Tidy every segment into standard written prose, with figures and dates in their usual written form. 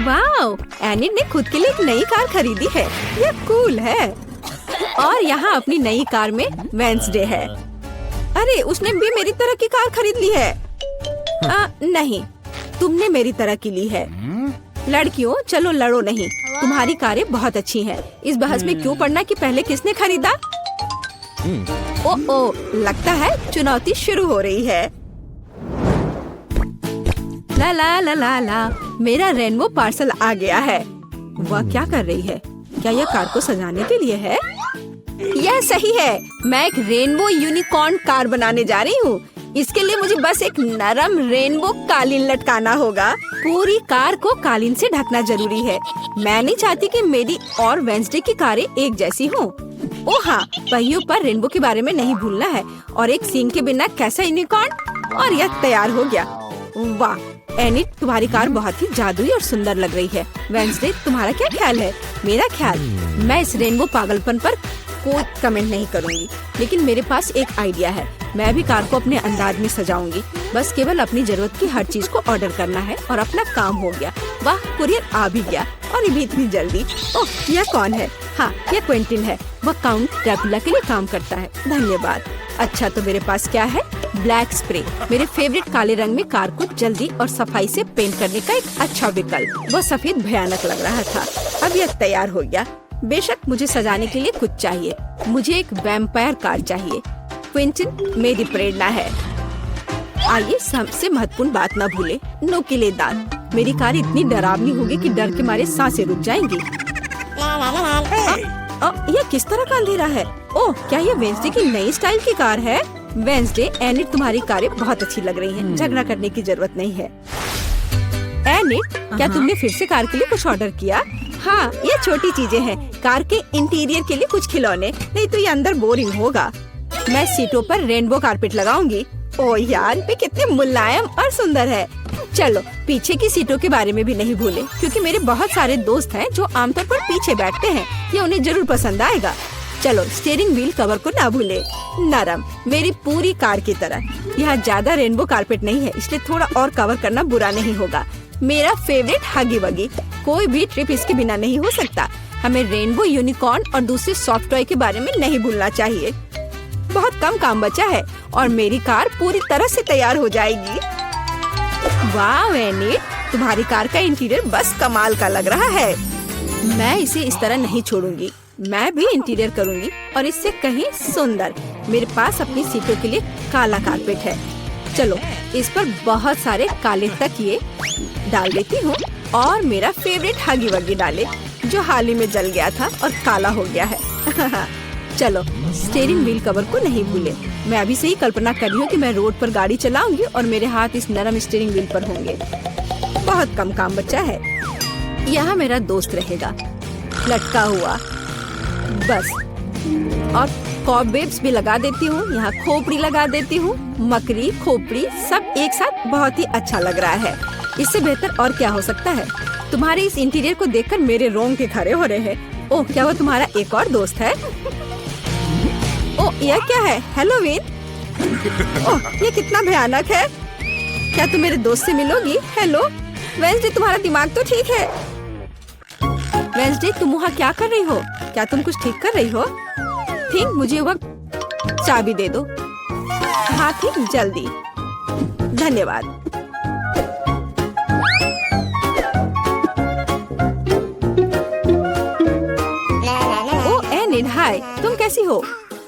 Wow, Enid ने खुद के लिए एक नई कार खरीदी है। ये कूल है। और यहाँ अपनी नई कार में वेंसडे है। अरे, उसने भी मेरी तरह की कार खरीद ली है। नहीं, तुमने मेरी तरह की ली है। लड़कियों, चलो लड़ो नहीं। तुम्हारी कारें बहुत अच्छी हैं। इस बहस में क्यों पड़ना कि पहले किसने खरीदा? ओ, लगता है चुनौती शुरू हो रही है। ला ला ला ला ला, मेरा रेनबो पार्सल आ गया है। वह क्या कर रही है? क्या यह कार को सजाने के लिए है? यह सही है। मैं एक रेनबो यूनिकॉर्न कार बनाने जा रही हूँ। इसके लिए मुझे बस एक नरम रेनबो कालीन लटकाना होगा। पूरी कार को कालीन से ढकना जरूरी है। मैं नहीं चाहती कि मेरी और वेंसडे की कारें एक जैसी हों। ओह हाँ, पहियों पर रेनबो के बारे में नहीं भूलना है। और एक सींग के बिना कैसा यूनिकॉर्न। और यह तैयार हो गया। वाह एनिड, तुम्हारी कार बहुत ही जादुई और सुंदर लग रही है। वेंसडे, तुम्हारा क्या ख्याल है? मेरा ख्याल, मैं इस रेनबो पागलपन पर कोई कमेंट नहीं करूंगी, लेकिन मेरे पास एक आइडिया है। मैं भी कार को अपने अंदाज में सजाऊंगी। बस केवल अपनी जरूरत की हर चीज को ऑर्डर करना है और अपना काम हो गया। वाह, कुरियर आ भी गया और ये भी इतनी जल्दी। ओह, यह कौन है? हाँ, यह क्विंटिन है। वह काउंट ड्रैकुला के लिए काम करता है। धन्यवाद। अच्छा, तो मेरे पास क्या है? ब्लैक स्प्रे, मेरे फेवरेट काले रंग में कार को जल्दी और सफाई से पेंट करने का एक अच्छा विकल्प। वह सफेद भयानक लग रहा था। अब यह तैयार हो गया। बेशक मुझे सजाने के लिए कुछ चाहिए। मुझे एक वैम्पायर कार चाहिए। क्विंटिन मेरी प्रेरणा है। आइए, सबसे महत्वपूर्ण बात न भूले, नुकीले दांत। मेरी कार इतनी डरावनी होगी कि डर के मारे सांसें रुक जाएंगी। यह किस तरह का अंधेरा है? ओह, क्या यह वेंसडे की नई स्टाइल की कार है? वेंसडे, एनिड, तुम्हारी कारें बहुत अच्छी लग रही हैं। झगड़ा करने की जरूरत नहीं है। एनिड, क्या तुमने फिर से कार के लिए कुछ ऑर्डर किया? हाँ, ये छोटी चीजें हैं। कार के इंटीरियर के लिए कुछ खिलौने, नहीं तो ये अंदर बोरिंग होगा। मैं सीटों पर रेनबो कारपेट लगाऊंगी। ओह यार, ये कितने मुलायम और सुंदर है। चलो, पीछे की सीटों के बारे में भी नहीं भूले, क्योंकि मेरे बहुत सारे दोस्त हैं जो आमतौर पर पीछे बैठते हैं। ये उन्हें जरूर पसंद आएगा। चलो, स्टीयरिंग व्हील कवर को ना भूले। नरम, मेरी पूरी कार की तरह। यहाँ ज्यादा रेनबो कारपेट नहीं है, इसलिए थोड़ा और कवर करना बुरा नहीं होगा। मेरा फेवरेट हगी वगी। कोई भी ट्रिप इसके बिना नहीं हो सकता। हमें रेनबो यूनिकॉर्न और दूसरे सॉफ्ट टॉय के बारे में नहीं भूलना चाहिए। बहुत कम काम बचा है और मेरी कार पूरी तरह से तैयार हो जाएगी। वाह एनिड, तुम्हारी कार का इंटीरियर बस कमाल का लग रहा है। मैं इसे इस तरह नहीं छोड़ूंगी। मैं भी इंटीरियर करूंगी और इससे कहीं सुंदर। मेरे पास अपनी सीटों के लिए काला कारपेट है। चलो, इस पर बहुत सारे काले तकिए डाल देती हूँ और मेरा फेवरेट हगी वगी डाले, जो हाल ही में जल गया था और काला हो गया है। चलो, स्टीयरिंग व्हील कवर को नहीं भूले। मैं अभी से ही कल्पना कर रही हूँ कि मैं रोड पर गाड़ी चलाऊंगी और मेरे हाथ इस नरम स्टीयरिंग व्हील पर होंगे। बहुत कम काम बचा है। यहाँ मेरा दोस्त रहेगा, लटका हुआ। बस, और कॉबवेब्स भी लगा देती हूँ। यहाँ खोपड़ी लगा देती हूँ। मकड़ी, खोपड़ी सब एक साथ बहुत ही अच्छा लग रहा है। इससे बेहतर और क्या हो सकता है? तुम्हारे इस इंटीरियर को देखकर मेरे रोंगटे खड़े हो रहे हैं। ओह, क्या वो तुम्हारा एक और दोस्त है? ओह, यह क्या है? हैलोवीन? ओह, ये कितना भयानक है। क्या तुम मेरे दोस्त से मिलोगी? हेलो वेंसडे, तुम्हारा दिमाग तो ठीक है। वेंसडे, तुम वहाँ क्या कर रही हो? क्या तुम कुछ ठीक कर रही हो? थिंक, मुझे वह चाबी दे दो। हाँ थिंक, जल्दी। धन्यवाद। एनिड, हाय, तुम कैसी हो?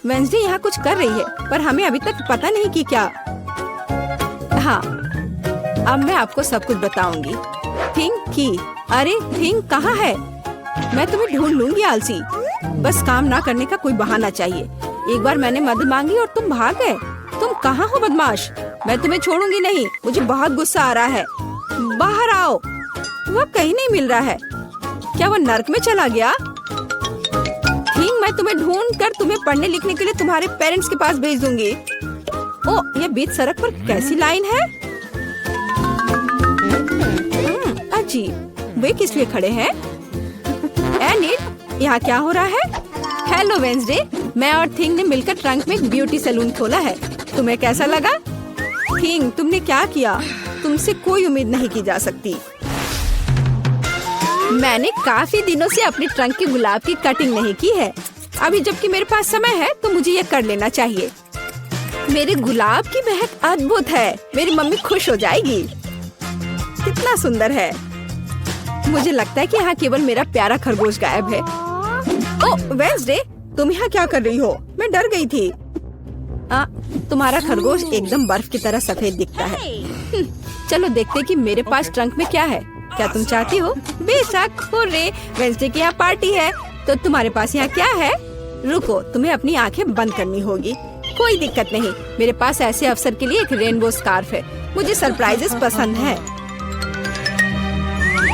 वेंसडे यहाँ कुछ कर रही है, पर हमें अभी तक पता नहीं कि क्या। हाँ, अब मैं आपको सब कुछ बताऊंगी। थिंक की, अरे थिंक कहाँ है? मैं तुम्हें ढूंढ लूंगी आलसी। बस काम ना करने का कोई बहाना चाहिए। एक बार मैंने मदद मांगी और तुम भाग गए। तुम कहाँ हो बदमाश? मैं तुम्हें छोड़ूंगी नहीं। मुझे बहुत गुस्सा आ रहा है। बाहर आओ। वह कहीं नहीं मिल रहा है। क्या वह नर्क में चला गया? थिंक, मैं तुम्हें ढूंढ कर तुम्हें पढ़ने लिखने के लिए तुम्हारे पेरेंट्स के पास भेज दूंगी। ओह, यह बीच सड़क पर कैसी लाइन है? अजीब, वे किस लिए खड़े हैं? एनिड, यहाँ क्या हो रहा है? हेलो वेंसडे, मैं और थिंग ने मिलकर ट्रंक में एक ब्यूटी सैलून खोला है। तुम्हें कैसा लगा? थिंग, तुमने क्या किया? तुमसे कोई उम्मीद नहीं की जा सकती। मैंने काफी दिनों से अपने ट्रंक के गुलाब की कटिंग नहीं की है। अभी जबकि मेरे पास समय है तो मुझे ये कर लेना चाहिए। मेरे गुलाब की महक अद्भुत है। मेरी मम्मी खुश हो जाएगी। कितना सुंदर है। मुझे लगता है कि यहाँ केवल मेरा प्यारा खरगोश गायब है। ओह वेंसडे, तुम यहाँ क्या कर रही हो? मैं डर गई थी। तुम्हारा खरगोश एकदम बर्फ की तरह सफेद दिखता है। चलो देखते हैं कि मेरे पास ट्रंक में क्या है। क्या तुम चाहती हो? बेशक। हुर्रे, वेंसडे की यहाँ पार्टी है। तो तुम्हारे पास यहाँ क्या है? रुको, तुम्हें अपनी आंखें बंद करनी होगी। कोई दिक्कत नहीं, मेरे पास ऐसे अवसर के लिए एक रेनबो स्कार्फ है। मुझे सरप्राइजेस पसंद है।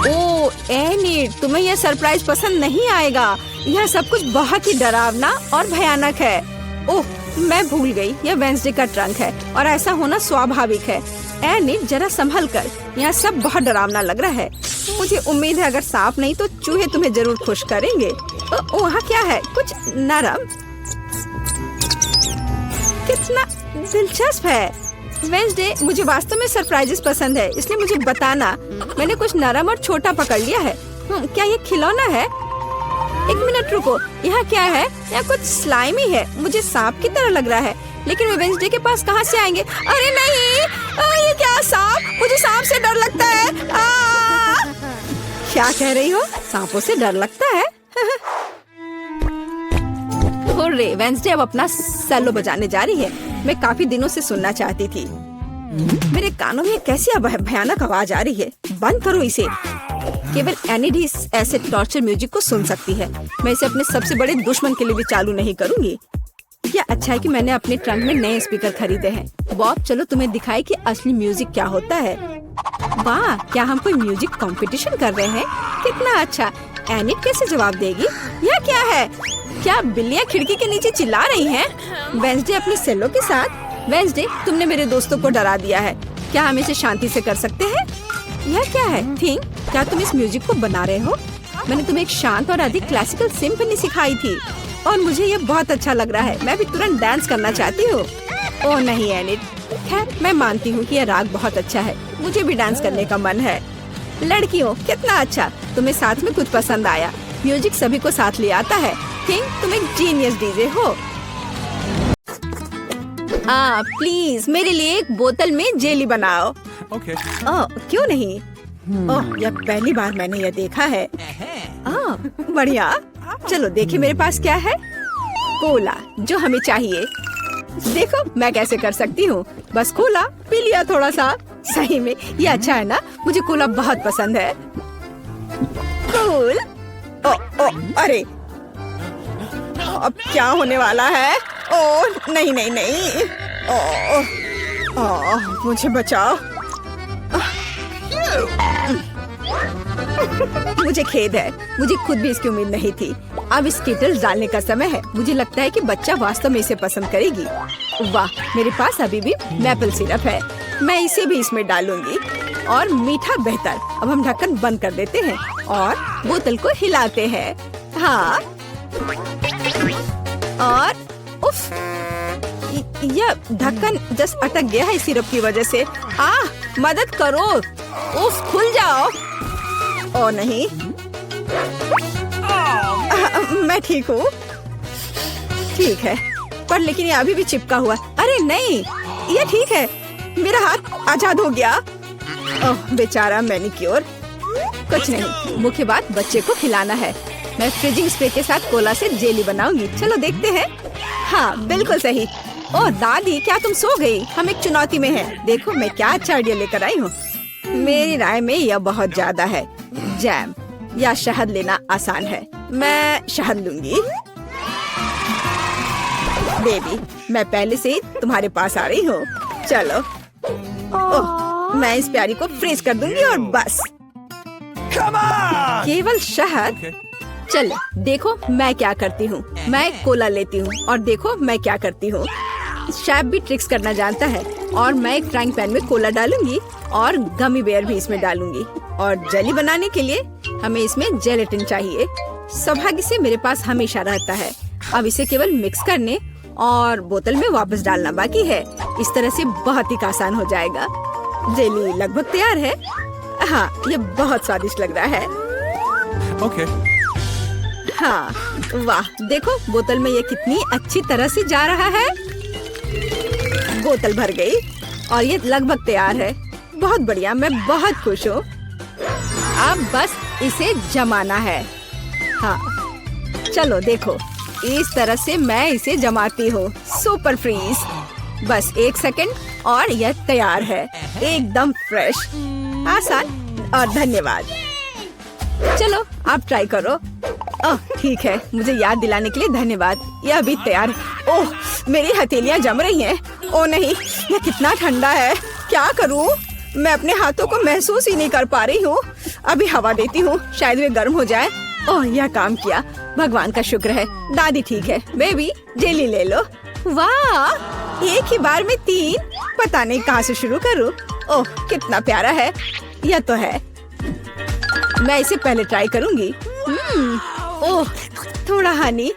ओह एनिट, तुम्हें यह सरप्राइज पसंद नहीं आएगा। यह सब कुछ बहुत ही डरावना और भयानक है। ओह, मैं भूल गई, यह वेंसडे का ट्रंक है और ऐसा होना स्वाभाविक है। एनिट, जरा संभल कर। यहाँ सब बहुत डरावना लग रहा है। मुझे उम्मीद है अगर सांप नहीं तो चूहे तुम्हें जरूर खुश करेंगे। वहाँ क्या है? कुछ नरम। कितना दिलचस्प है। वेंसडे, मुझे वास्तव में सरप्राइजेस पसंद है, इसलिए मुझे बताना। मैंने कुछ नरम और छोटा पकड़ लिया है। क्या ये खिलौना है? एक मिनट रुको, यहाँ क्या है? यहाँ कुछ स्लाइमी है। मुझे सांप की तरह लग रहा है, लेकिन वे वेंसडे के पास कहाँ से आएंगे? अरे नहीं, ये क्या सांप? मुझे सांप से डर लगता है। क्या कह रही हो? सांपों से डर लगता है? हुर्रे, वेंसडे अब अपना सेलो बजाने जा रही है। मैं काफी दिनों से सुनना चाहती थी। मेरे कानों में कैसी भयानक आवाज आ रही है। बंद करो इसे। केवल एनिट ही ऐसे टॉर्चर म्यूजिक को सुन सकती है। मैं इसे अपने सबसे बड़े दुश्मन के लिए भी चालू नहीं करूंगी। क्या अच्छा है कि मैंने अपने ट्रंक में नए स्पीकर खरीदे हैं। बॉब, चलो तुम्हें दिखाए कि असली म्यूजिक क्या होता है। वाह, क्या हम कोई म्यूजिक कंपटीशन कर रहे हैं? कितना अच्छा। एनिट कैसे जवाब देगी? यह क्या है? क्या बिल्लियाँ खिड़की के नीचे चिल्ला रही हैं? वेंसडे अपने सेलो के साथ। वेंसडे, तुमने मेरे दोस्तों को डरा दिया है। क्या हम इसे शांति से कर सकते हैं? यह क्या है? थिंक, क्या तुम इस म्यूजिक को बना रहे हो? मैंने तुम्हें एक शांत और अधिक क्लासिकल सिम्फनी सिखाई थी और मुझे ये बहुत अच्छा लग रहा है। मैं भी तुरंत डांस करना चाहती हूँ। ओह नहीं एनिट, खैर मैं मानती हूँ कि यह राग बहुत अच्छा है। मुझे भी डांस करने का मन है। लड़कियों, कितना अच्छा, तुम्हें साथ में कुछ पसंद आया। म्यूजिक सभी को साथ ले आता है। किंग, तुम एक जीनियस डीजे हो। प्लीज मेरे लिए एक बोतल में जेली बनाओ। Okay. क्यों नहीं? यह पहली बार मैंने यह देखा है। बढ़िया। चलो देखे मेरे पास क्या है। कोला, जो हमें चाहिए। देखो मैं कैसे कर सकती हूँ। बस कोला पी लिया थोड़ा सा। सही में ये अच्छा है ना? मुझे कोला बहुत पसंद है। कूल। अरे अब क्या होने वाला है? ओह नहीं नहीं नहीं। मुझे बचाओ। मुझे खेद है, मुझे खुद भी इसकी उम्मीद नहीं थी। अब स्कीटल्स डालने का समय है। मुझे लगता है कि बच्चा वास्तव में इसे पसंद करेगी। वाह, मेरे पास अभी भी मैपल सिरप है। मैं इसे भी इसमें डालूंगी और मीठा बेहतर। अब हम ढक्कन बंद कर देते हैं और बोतल को हिलाते हैं। हाँ, और उफ, यह ढक्कन जस्ट अटक गया है सिरप की वजह से। मदद करो। उफ, खुल जाओ। ओ नहीं, मैं ठीक हूँ। ठीक है, पर लेकिन ये अभी भी चिपका हुआ। अरे नहीं, ये ठीक है। मेरा हाथ आजाद हो गया। ओह बेचारा मैनिक्योर। कुछ नहीं, मुख्य बात बच्चे को खिलाना है। मैं फ्रीजिंग स्प्रे के साथ कोला से जेली बनाऊंगी। चलो देखते हैं। हाँ बिल्कुल सही। ओह दादी, क्या तुम सो गई? हम एक चुनौती में हैं। देखो मैं क्या अच्छा आइडिया लेकर आई हूँ। मेरी राय में यह बहुत ज्यादा है। जैम या शहद लेना आसान है। मैं शहद लूंगी। बेबी, मैं पहले से ही तुम्हारे पास आ रही हूँ। चलो। ओह, मैं इस प्यारी को फ्रीज कर दूंगी और बस। केवल शहद। चलो देखो मैं क्या करती हूँ। मैं कोला लेती हूँ और देखो मैं क्या करती हूँ। शेफ भी ट्रिक्स करना जानता है। और मैं एक फ्राइंग पैन में कोला डालूंगी और गमी बेयर भी इसमें डालूंगी। और जेली बनाने के लिए हमें इसमें जेलेटिन चाहिए। सौभाग्य से मेरे पास हमेशा रहता है। अब इसे केवल मिक्स करने और बोतल में वापस डालना बाकी है। इस तरह से बहुत ही आसान हो जाएगा। जेली लगभग तैयार है। हाँ, ये बहुत स्वादिष्ट लग रहा है। Okay. हाँ, वाह, देखो बोतल में ये कितनी अच्छी तरह से जा रहा है। बोतल भर गई और ये लगभग तैयार है। बहुत बढ़िया, मैं बहुत खुश हूँ। अब बस इसे जमाना है। हाँ, चलो देखो, इस तरह से मैं इसे जमाती हूँ। Super freeze. बस 1 सेकंड और यह तैयार है। एकदम फ्रेश, आसान और धन्यवाद। चलो आप ट्राई करो। ओह ठीक है, मुझे याद दिलाने के लिए धन्यवाद। यह अभी तैयार है। ओह, मेरी हथेलियां जम रही हैं। ओह नहीं, यह कितना ठंडा है। क्या करूं? मैं अपने हाथों को महसूस ही नहीं कर पा रही हूँ। अभी हवा देती हूँ, शायद वे गर्म हो जाए। ओह, यह काम किया। भगवान का शुक्र है। दादी ठीक है। बेबी जेली ले लो। वाह, एक ही बार में 3। पता नहीं कहाँ से शुरू करूँ। ओह कितना प्यारा है। यह तो है, मैं इसे पहले ट्राई करूंगी। ओह थोड़ा हनी।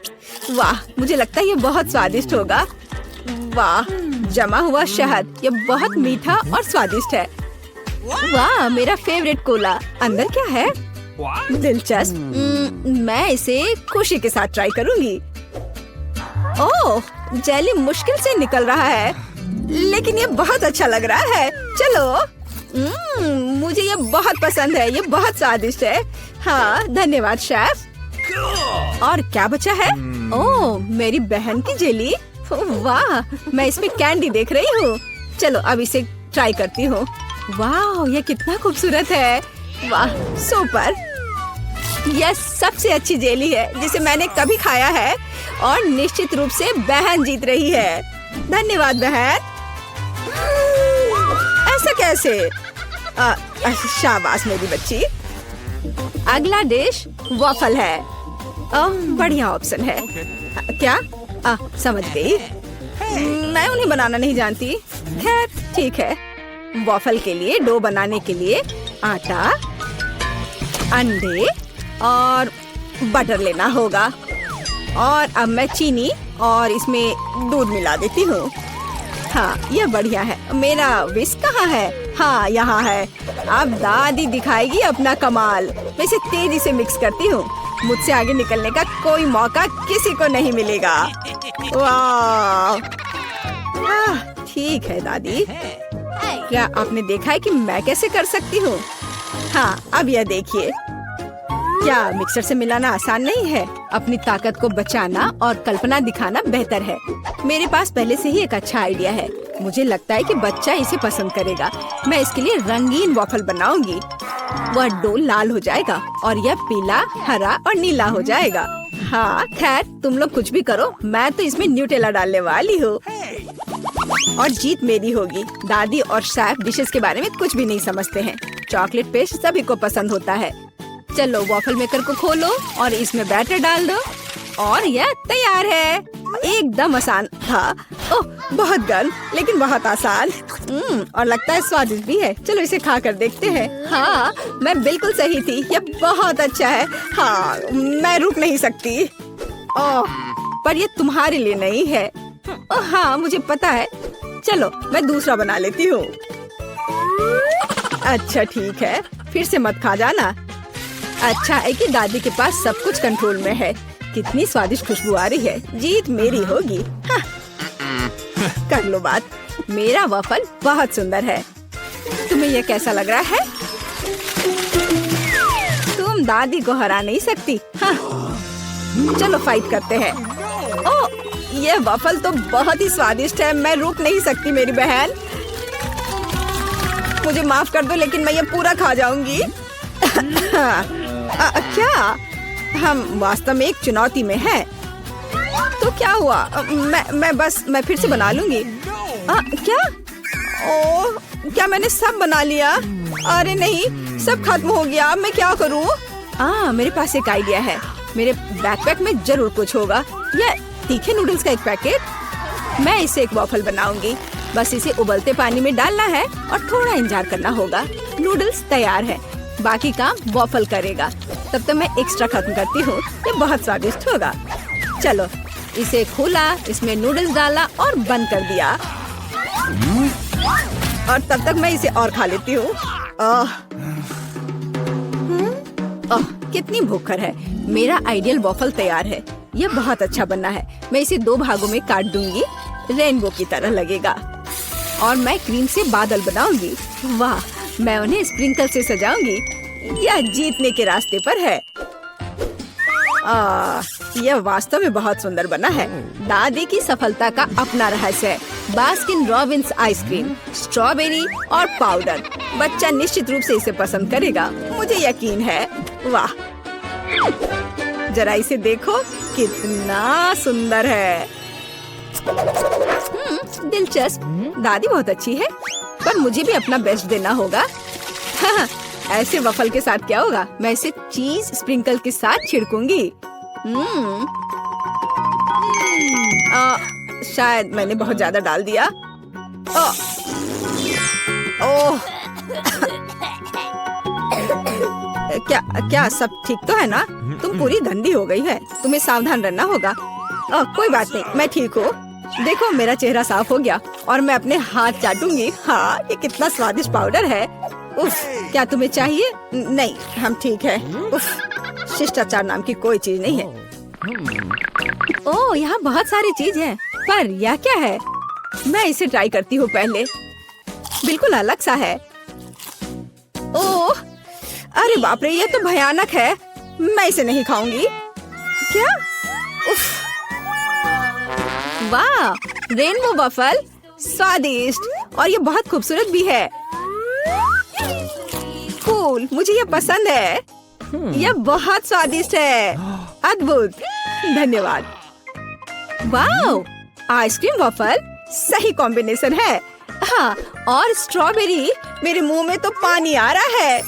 वाह, मुझे लगता है ये बहुत स्वादिष्ट होगा। वाह, जमा हुआ शहद, ये बहुत मीठा और स्वादिष्ट है। वाह, मेरा फेवरेट कोला। अंदर क्या है? दिलचस्प। मैं इसे खुशी के साथ ट्राई करूंगी। ओह, जेली मुश्किल से निकल रहा है, लेकिन ये बहुत अच्छा लग रहा है। चलो, मुझे ये बहुत पसंद है। ये बहुत स्वादिष्ट है। हाँ, धन्यवाद शेफ। और क्या बचा है? ओह, मेरी बहन की जेली। वाह, मैं इसमें कैंडी देख रही हूँ। चलो अब इसे ट्राई करती हूँ। वाह, ये कितना खूबसूरत है। वाह, सुपर। यह सबसे अच्छी जेली है जिसे मैंने कभी खाया है और निश्चित रूप से बहन जीत रही है। धन्यवाद बहन। ऐसा कैसे? शाबाश मेरी बच्ची। अगला डिश वॉफल है। बढ़िया ऑप्शन है। क्या? समझ गई। मैं उन्हें बनाना नहीं जानती। खैर ठीक है। वॉफल के लिए डो बनाने के लिए आटा, अंडे और बटर लेना होगा। और अब मैं चीनी और इसमें दूध मिला देती हूँ। हाँ, यह बढ़िया है। मेरा विस्क कहाँ है? हाँ, यहाँ है। अब दादी दिखाएगी अपना कमाल। मैं इसे तेजी से मिक्स करती हूँ। मुझसे आगे निकलने का कोई मौका किसी को नहीं मिलेगा। वाह, ठीक है दादी। क्या आपने देखा है कि मैं कैसे कर सकती हूँ? हाँ, अब यह देखिए। क्या मिक्सर से मिलाना आसान नहीं है? अपनी ताकत को बचाना और कल्पना दिखाना बेहतर है। मेरे पास पहले से ही एक अच्छा आइडिया है। मुझे लगता है कि बच्चा इसे पसंद करेगा। मैं इसके लिए रंगीन वॉफल बनाऊंगी। वह डो लाल हो जाएगा और यह पीला, हरा और नीला हो जाएगा। हाँ, खैर तुम लोग कुछ भी करो, मैं तो इसमें न्यूटेला डालने वाली हूँ और जीत मेरी होगी। दादी और शेफ डिशेस के बारे में कुछ भी नहीं समझते हैं। चॉकलेट पेस्ट सभी को पसंद होता है। चलो वॉफल मेकर को खोलो और इसमें बैटर डाल दो और यह तैयार है। एकदम आसान था। ओह, बहुत गर्म लेकिन बहुत आसान। और लगता है स्वादिष्ट भी है। चलो इसे खा कर देखते हैं। हाँ, मैं बिल्कुल सही थी। यह बहुत अच्छा है। हाँ, मैं रुक नहीं सकती। ओह, पर यह तुम्हारे लिए नहीं है। ओह हाँ, मुझे पता है। चलो मैं दूसरा बना लेती हूँ। अच्छा ठीक है, फिर से मत खा जाना। अच्छा है कि दादी के पास सब कुछ कंट्रोल में है। कितनी स्वादिष्ट खुशबू आ रही है। जीत मेरी होगी। हाँ। कर लो बात। मेरा वॉफल बहुत सुंदर है। तुम्हें यह कैसा लग रहा है? तुम दादी को हरा नहीं सकती। हाँ। चलो फाइट करते हैं। ओह, यह वॉफल तो बहुत ही स्वादिष्ट है। मैं रुक नहीं सकती मेरी बहन। मुझे माफ कर दो लेकिन मैं ये पूरा खा जाऊंगी। क्या? हम वास्तव में एक चुनौती में हैं। तो क्या हुआ? मैं फिर से बना लूंगी। क्या? ओह, क्या मैंने सब बना लिया? अरे नहीं, सब खत्म हो गया। मैं क्या करूं? मेरे पास एक आइडिया है। मेरे बैकपैक में जरूर कुछ होगा। यह तीखे नूडल्स का एक पैकेट। मैं इसे एक वॉफल बनाऊंगी। बस इसे उबलते पानी में डालना है और थोड़ा इंतजार करना होगा। नूडल्स तैयार है। बाकी काम वॉफल करेगा। तब तक मैं एक्स्ट्रा खत्म करती हूँ। ये बहुत स्वादिष्ट होगा। चलो इसे खोला, इसमें नूडल्स डाला और बंद कर दिया। और तब तक मैं इसे और खा लेती हूँ। कितनी भूखर है। मेरा आइडियल वॉफल तैयार है। यह बहुत अच्छा बनना है। मैं इसे 2 भागों में काट दूंगी, रेनबो की तरह लगेगा। और मैं क्रीम से बादल बनाऊंगी। वाह, मैं उन्हें स्प्रिंकल से सजाऊंगी। यह जीतने के रास्ते पर है। यह वास्तव में बहुत सुंदर बना है। दादी की सफलता का अपना रहस्य है। बास्किन रॉबिन्स आइसक्रीम, स्ट्रॉबेरी और पाउडर। बच्चा निश्चित रूप से इसे पसंद करेगा, मुझे यकीन है। वाह, जरा इसे देखो, कितना सुंदर है। दिलचस्प। दादी बहुत अच्छी है, पर मुझे भी अपना बेस्ट देना होगा। हाँ, ऐसे वफल के साथ क्या होगा? मैं इसे चीज स्प्रिंकल के साथ छिड़कूंगी। शायद मैंने बहुत ज्यादा डाल दिया। ओह, क्या सब ठीक तो है ना? तुम पूरी गंदी हो गई है। तुम्हें सावधान रहना होगा। कोई बात नहीं, मैं ठीक हूँ। देखो, मेरा चेहरा साफ हो गया और मैं अपने हाथ चाटूंगी। हाँ, ये कितना स्वादिष्ट पाउडर है। उफ, क्या तुम्हें चाहिए? नहीं, हम ठीक है। उफ, शिष्टाचार नाम की कोई चीज नहीं है। ओह, यहाँ बहुत सारी चीज है, पर यह क्या है? मैं इसे ट्राई करती हूँ पहले। बिल्कुल अलग सा है। ओह, अरे बाप रे, ये तो भयानक है। मैं इसे नहीं खाऊंगी। क्या? उफ, वाह, रेनबो वफल, स्वादिष्ट, और ये बहुत खूबसूरत भी है। कूल, मुझे ये पसंद है। यह बहुत स्वादिष्ट है। अद्भुत, धन्यवाद। वाह, आइसक्रीम वफल सही कॉम्बिनेशन है। हाँ, और स्ट्रॉबेरी, मेरे मुंह में तो पानी आ रहा है।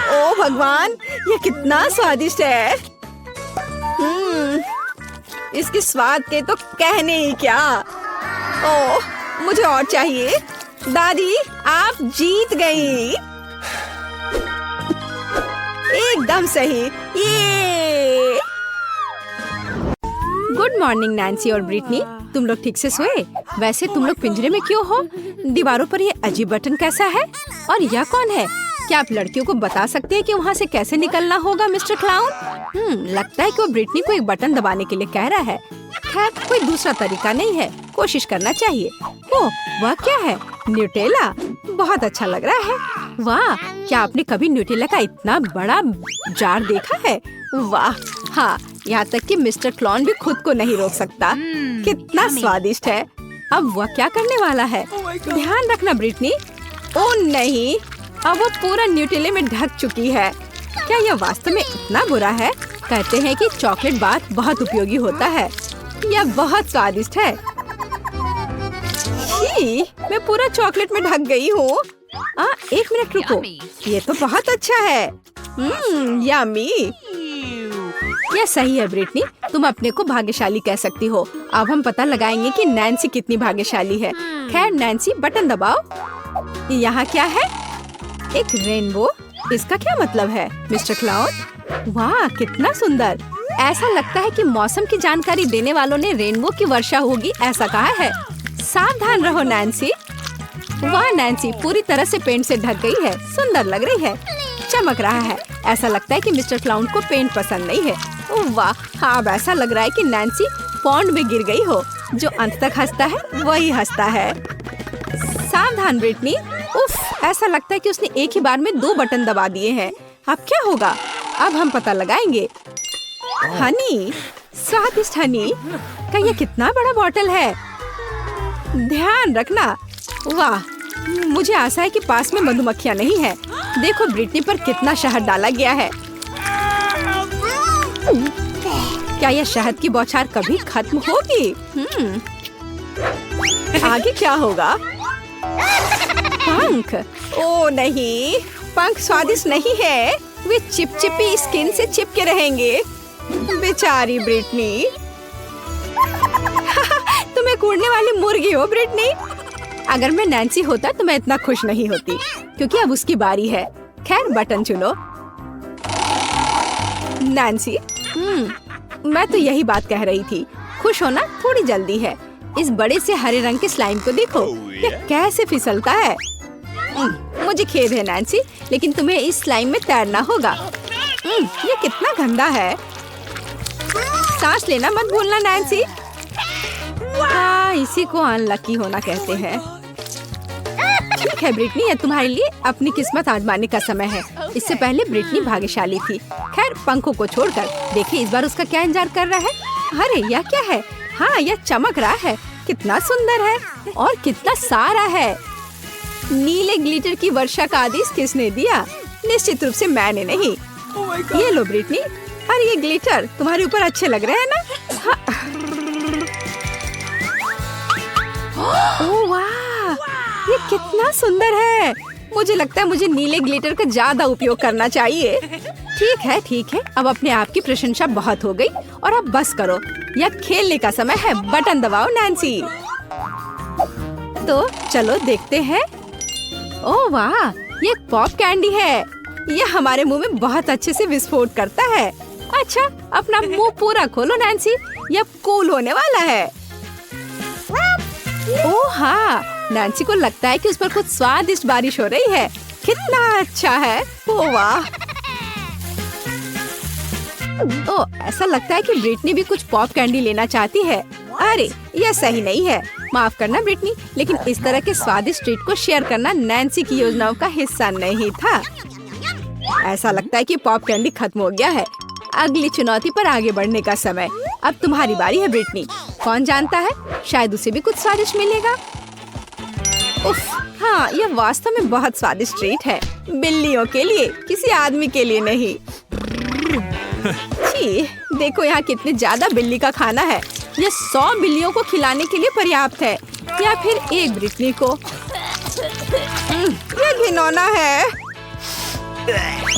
ओह भगवान, ये कितना स्वादिष्ट है। इसके स्वाद के तो कहने ही क्या। ओह, मुझे और चाहिए। दादी, आप जीत गई। एकदम सही। ये गुड मॉर्निंग नैन्सी और ब्रिटनी, तुम लोग ठीक से सोए? वैसे तुम लोग पिंजरे में क्यों हो? दीवारों पर ये अजीब बटन कैसा है? और यह कौन है? क्या आप लड़कियों को बता सकते हैं कि वहाँ से कैसे निकलना होगा, मिस्टर क्लाउन? लगता है कि वो ब्रिटनी को एक बटन दबाने के लिए कह रहा है। खैर, कोई दूसरा तरीका नहीं है, कोशिश करना चाहिए। ओह, वह क्या है? न्यूटेला, बहुत अच्छा लग रहा है। वाह, क्या आपने कभी न्यूटेला का इतना बड़ा जार देखा है? वाह, हाँ, यहाँ तक कि मिस्टर क्लाउन भी खुद को नहीं रोक सकता। कितना स्वादिष्ट है। अब वह क्या करने वाला है? ध्यान रखना ब्रिटनी। ओह नहीं, अब वो पूरा न्यूटेले में ढक चुकी है। क्या यह वास्तव में इतना बुरा है? कहते हैं कि चॉकलेट बाथ बहुत उपयोगी होता है। यह बहुत स्वादिष्ट है। छी, मैं पूरा चॉकलेट में ढक गई हूँ। एक मिनट रुको, ये तो बहुत अच्छा है। यम्मी। यह सही है ब्रिटनी, तुम अपने को भाग्यशाली कह सकती हो। अब हम पता लगाएंगे कि नैन्सी कितनी भाग्यशाली है। खैर नैन्सी, बटन दबाओ। यहाँ क्या है? एक रेनबो। इसका क्या मतलब है, मिस्टर क्लाउन? वाह, कितना सुंदर। ऐसा लगता है कि मौसम की जानकारी देने वालों ने रेनबो की वर्षा होगी ऐसा कहा है। सावधान रहो नैन्सी। वाह नैन्सी, पूरी तरह से पेंट से ढक गई है। सुंदर लग रही है, चमक रहा है। ऐसा लगता है कि मिस्टर क्लाउन को पेंट पसंद नहीं है। वाह, हाँ, अब ऐसा लग रहा है कि नैन्सी पॉन्ड में गिर गई हो। जो अंत तक हंसता है वही हंसता है। सावधान ब्रिटनी। उफ, ऐसा लगता है कि उसने एक ही बार में 2 बटन दबा दिए हैं। अब क्या होगा? अब हम पता लगाएंगे। हनी, स्वादिष्ट हनी का ये कितना बड़ा बॉटल है। ध्यान रखना। वाह, मुझे आशा है कि पास में मधुमक्खियाँ नहीं है। देखो ब्रिटनी पर कितना शहद डाला गया है। क्या यह शहद की बौछार कभी खत्म होगी? आगे क्या होगा? पंख। ओ नहीं, पंख स्वादिष्ट नहीं है। वे चिपचिपी स्किन से चिपके रहेंगे। बेचारी ब्रिटनी। तुम्हें कूदने वाली मुर्गी हो ब्रिटनी। अगर मैं नैन्सी होता तो मैं इतना खुश नहीं होती, क्योंकि अब उसकी बारी है। खैर, बटन चुनो। नैन्सी, मैं तो यही बात कह रही थी। खुश होना थोड़ी जल्दी है। इस बड़े से हरे रंग के स्लाइम को देखो, ये कैसे फिसलता है। मुझे खेद है नैन्सी, लेकिन तुम्हें इस स्लाइम में तैरना होगा। ये कितना गंदा है। सांस लेना मत भूलना नैन्सी। हाँ, इसी को अनलकी होना कहते हैं। ठीक है ब्रिटनी, ये तुम्हारे लिए अपनी किस्मत आजमाने का समय है। इससे पहले ब्रिटनी भाग्यशाली थी। खैर, पंखों को छोड़कर देखिए इस बार उसका क्या इंतजार कर रहा है। अरे यह क्या है? हाँ, यह चमक रहा है। कितना सुंदर है और कितना सारा है। नीले ग्लिटर की वर्षा का आदेश किसने दिया? निश्चित रूप से मैंने नहीं। ये लो ब्रिटनी। अरे ये ग्लिटर तुम्हारे ऊपर अच्छे लग रहे हैं ना? हाँ। ओह वाह, ये कितना सुंदर है। मुझे लगता है मुझे नीले ग्लिटर का ज्यादा उपयोग करना चाहिए। ठीक है, अब अपने आप की प्रशंसा बहुत हो गई और अब बस करो। यह खेलने का समय है। बटन दबाओ नैन्सी। तो चलो देखते हैं। ओह वाह, ये पॉप कैंडी है। यह हमारे मुंह में बहुत अच्छे से विस्फोट करता है। अच्छा, अपना मुंह पूरा खोलो नैन्सी, यह कूल होने वाला है। ओह हाँ, नैन्सी को लगता है कि उस पर कुछ स्वादिष्ट बारिश हो रही है। कितना अच्छा है। ओह वाह। ओह, ऐसा लगता है कि ब्रिटनी भी कुछ पॉप कैंडी लेना चाहती है। अरे यह सही नहीं है। माफ करना ब्रिटनी, लेकिन इस तरह के स्वादिष्ट ट्रीट को शेयर करना नैन्सी की योजनाओं का हिस्सा नहीं था। ऐसा लगता है कि पॉप कैंडी खत्म हो गया है। अगली चुनौती पर आगे बढ़ने का समय। अब तुम्हारी बारी है ब्रिटनी। कौन जानता है, शायद उसे भी कुछ स्वादिष्ट मिलेगा। उफ, हाँ, यह वास्तव में बहुत स्वादिष्ट ट्रीट है। बिल्लियों के लिए, किसी आदमी के लिए नहीं। छी, देखो यहाँ कितने ज्यादा बिल्ली का खाना है। यह 100 बिल्लियों को खिलाने के लिए पर्याप्त है, या फिर एक ब्रिटनी को। यह घिनौना है।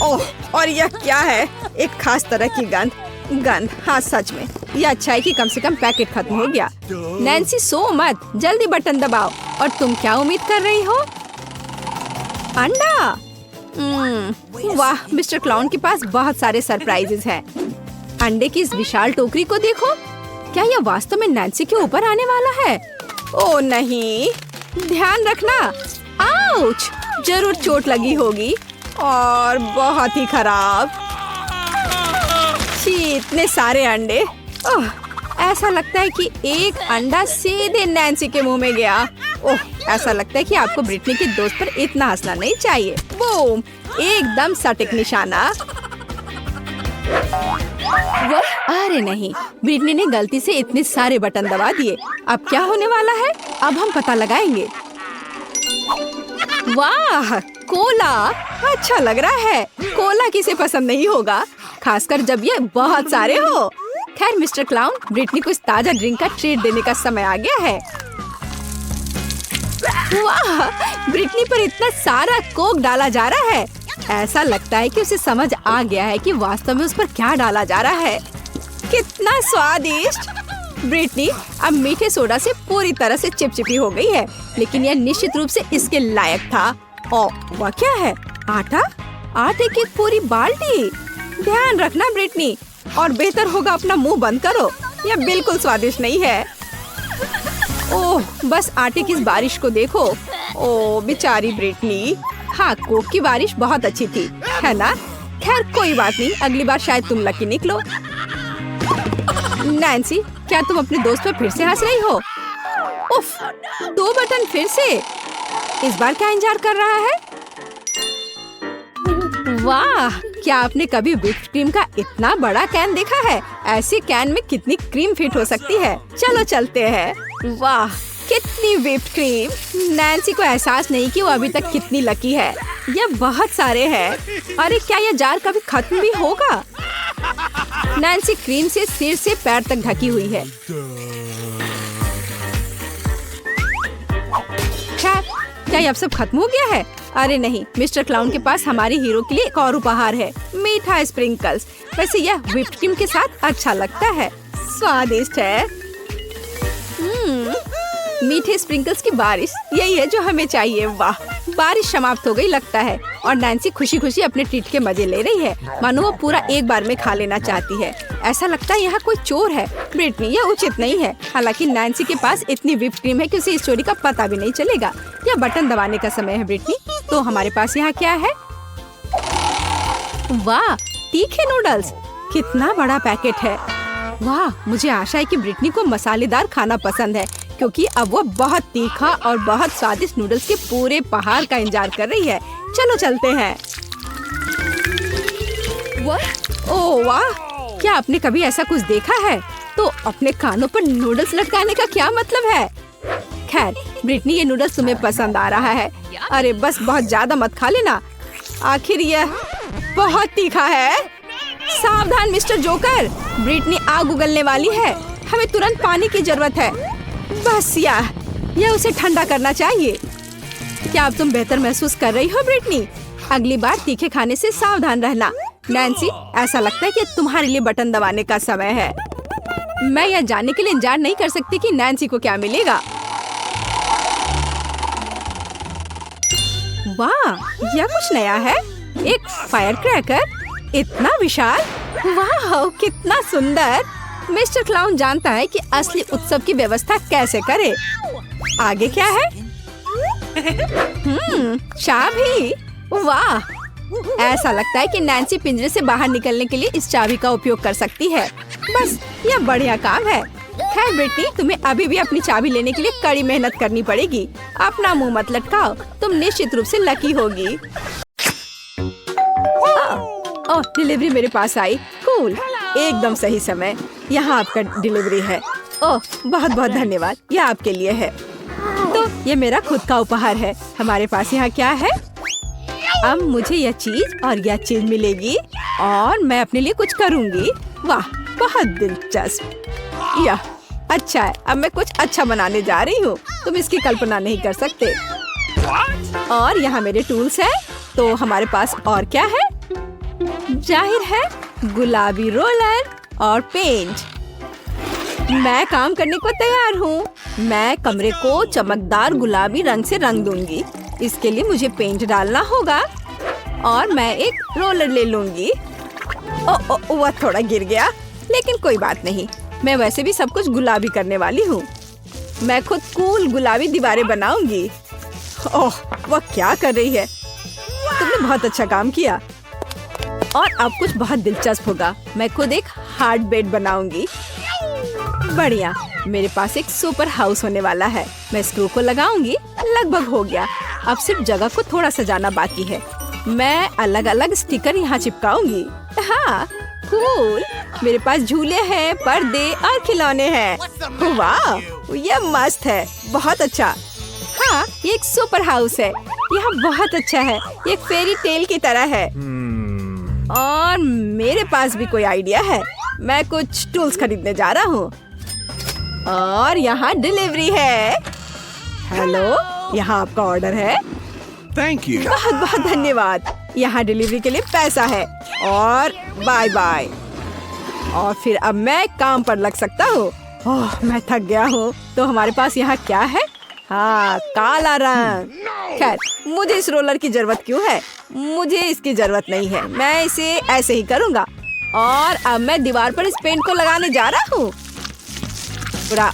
ओह, और यह क्या है? एक खास तरह की गंध। हाँ सच में, यह अच्छा है कि कम से कम पैकेट खत्म हो गया। नैन्सी सो मत, जल्दी बटन दबाओ। और तुम क्या उम्मीद कर रही हो? अंडा। वाह, मिस्टर क्लाउन के पास बहुत सारे सरप्राइजेस हैं। अंडे की इस विशाल टोकरी को देखो। क्या यह वास्तव में नैन्सी के ऊपर आने वाला है? ओह नहीं, ध्यान रखना। आउच, जरूर चोट लगी होगी और बहुत ही खराब। छी, इतने सारे अंडे। ओह, ऐसा लगता है कि एक अंडा सीधे नैन्सी के मुंह में गया। ओह, ऐसा लगता है कि आपको ब्रिटनी के दोस्त पर इतना हंसना नहीं चाहिए। बूम, एकदम सटीक निशाना। अरे नहीं, ब्रिटनी ने गलती से इतने सारे बटन दबा दिए। अब क्या होने वाला है? अब हम पता लगाएंगे। वाह, कोला अच्छा लग रहा है। कोला किसे पसंद नहीं होगा, खासकर जब ये बहुत सारे हो। खैर मिस्टर क्लाउन, ब्रिटनी को इस ताजा ड्रिंक का ट्रीट देने का समय आ गया है। वाह, ब्रिटनी पर इतना सारा कोक डाला जा रहा है। ऐसा लगता है कि उसे समझ आ गया है कि वास्तव में उस पर क्या डाला जा रहा है। कितना स्वादिष्ट। ब्रिटनी अब मीठे सोडा से पूरी तरह से चिपचिपी हो गई है, लेकिन यह निश्चित रूप से इसके लायक था। ओह, वह क्या है? आटा? आटे की पूरी बाल्टी। ध्यान रखना ब्रिटनी, और बेहतर होगा अपना मुंह बंद करो। यह बिल्कुल स्वादिष्ट नहीं है। ओह, बस आटे की इस बारिश को देखो। ओह बेचारी ब्रिटनी। हाँ, कोक की बारिश बहुत अच्छी थी, है ना? खैर कोई बात नहीं, अगली बार शायद तुम लकी निकलो। नैन्सी, क्या तुम अपने दोस्त पर फिर से हंस रही हो? उफ, 2 बटन फिर से। इस बार क्या इंतजार कर रहा है? वाह, क्या आपने कभी व्हिप्ड क्रीम का इतना बड़ा कैन देखा है? ऐसे कैन में कितनी क्रीम फिट हो सकती है। चलो चलते हैं। वाह, कितनी व्हिप्ड क्रीम। नैन्सी को एहसास नहीं कि वो अभी तक कितनी लकी है। यह बहुत सारे हैं। अरे क्या यह जार कभी खत्म भी होगा? नैन्सी क्रीम से सिर से पैर तक ढकी हुई है। क्या अब सब खत्म हो गया है? अरे नहीं, मिस्टर क्लाउन के पास हमारे हीरो के लिए एक और उपहार है, मीठा स्प्रिंकल्स। वैसे यह व्हिप्ड क्रीम के साथ अच्छा लगता है, स्वादिष्ट है। मीठे स्प्रिंकल्स की बारिश, यही है जो हमें चाहिए। वाह, बारिश समाप्त हो गई लगता है। और नैन्सी खुशी खुशी अपने ट्रीट के मजे ले रही है, मानो वो पूरा एक बार में खा लेना चाहती है। ऐसा लगता है यहाँ कोई चोर है। ब्रिटनी, ये उचित नहीं है। हालांकि नैन्सी के पास इतनी व्हिप्ड क्रीम है कि उसे इस चोरी का पता भी नहीं चलेगा। यह बटन दबाने का समय है ब्रिटनी। तो हमारे पास यहाँ क्या है? वाह, तीखे नूडल्स, कितना बड़ा पैकेट है। वाह, मुझे आशा है कि ब्रिटनी को मसालेदार खाना पसंद है, क्योंकि अब वो बहुत तीखा और बहुत स्वादिष्ट नूडल्स के पूरे पहाड़ का इंतजार कर रही है। चलो चलते हैं। ओह वाह, क्या आपने कभी ऐसा कुछ देखा है? तो अपने कानों पर नूडल्स लटकाने का क्या मतलब है? खैर ब्रिटनी, ये नूडल्स तुम्हें पसंद आ रहा है। अरे बस बहुत ज्यादा मत खा लेना, आखिर यह बहुत तीखा है। सावधान मिस्टर जोकर, ब्रिटनी आग उगलने वाली है। हमें तुरंत पानी की जरूरत है। बस यह उसे ठंडा करना चाहिए। क्या अब तुम बेहतर महसूस कर रही हो ब्रिटनी? अगली बार तीखे खाने से सावधान रहना। नैन्सी, ऐसा लगता है कि तुम्हारे लिए बटन दबाने का समय है। मैं यह जानने के लिए इंतजार नहीं कर सकती कि नैन्सी को क्या मिलेगा। वाह, यह कुछ नया है। एक फायर क्रैकर, इतना विशाल। वाह, कितना सुंदर। मिस्टर क्लाउन जानता है कि असली उत्सव की व्यवस्था कैसे करे। आगे क्या है? चाबी। वाह, ऐसा लगता है कि नैन्सी पिंजरे से बाहर निकलने के लिए इस चाबी का उपयोग कर सकती है। बस, यह बढ़िया काम है। खैर ब्रिटनी, तुम्हें अभी भी अपनी चाबी लेने के लिए कड़ी मेहनत करनी पड़ेगी। अपना मुंह मत लटकाओ, तुम निश्चित रूप से लकी होगी। ओह, डिलीवरी मेरे पास आई। कूल, एकदम सही समय। यहाँ आपका डिलीवरी है। ओह, बहुत बहुत धन्यवाद, यह आपके लिए है। तो ये मेरा खुद का उपहार है। हमारे पास यहाँ क्या है? अब मुझे यह चीज और यह चीज मिलेगी और मैं अपने लिए कुछ करूँगी। वाह, बहुत दिलचस्प। यह अच्छा है। अब मैं कुछ अच्छा बनाने जा रही हूँ, तुम इसकी कल्पना नहीं कर सकते। और यहाँ मेरे टूल्स हैं। तो हमारे पास और क्या है? जाहिर है गुलाबी रोलर और पेंट। मैं काम करने को तैयार हूँ। मैं कमरे को चमकदार गुलाबी रंग से रंग दूंगी। इसके लिए मुझे पेंट डालना होगा और मैं एक रोलर ले लूंगी। वह थोड़ा गिर गया, लेकिन कोई बात नहीं। मैं वैसे भी सब कुछ गुलाबी करने वाली हूँ। मैं खुद कूल गुलाबी दीवारें बनाऊंगी। ओह, वह क्या कर रही है? तुमने बहुत अच्छा काम किया। और अब कुछ बहुत दिलचस्प होगा। मैं खुद एक हार्ड बेड बनाऊंगी। बढ़िया, मेरे पास एक सुपर हाउस होने वाला है। मैं स्क्रू को लगाऊंगी। लगभग हो गया। अब सिर्फ जगह को थोड़ा सजाना बाकी है। मैं अलग अलग स्टिकर यहाँ चिपकाऊंगी। हाँ, कूल। मेरे पास झूले हैं, पर्दे और खिलौने हैं। वाह, ये मस्त है। बहुत अच्छा। हाँ, ये एक सुपर हाउस है। यह बहुत अच्छा है। ये एक फेरी टेल की तरह है। और मेरे पास भी कोई आइडिया है। मैं कुछ टूल्स खरीदने जा रहा हूँ। और यहाँ डिलीवरी है। हेलो, यहाँ आपका ऑर्डर है। Thank you. बहुत बहुत धन्यवाद। यहाँ डिलीवरी के लिए पैसा है। और बाय बाय। और फिर अब मैं काम पर लग सकता हूँ। ओह, मैं थक गया हूँ। तो हमारे पास यहाँ क्या है? हाँ, काला रंग। खैर, मुझे इस रोलर की जरूरत क्यों है? मुझे इसकी जरूरत नहीं है। मैं इसे ऐसे ही करूँगा। और अब मैं दीवार पर इस पेंट को लगाने जा रहा हूँ। पूरा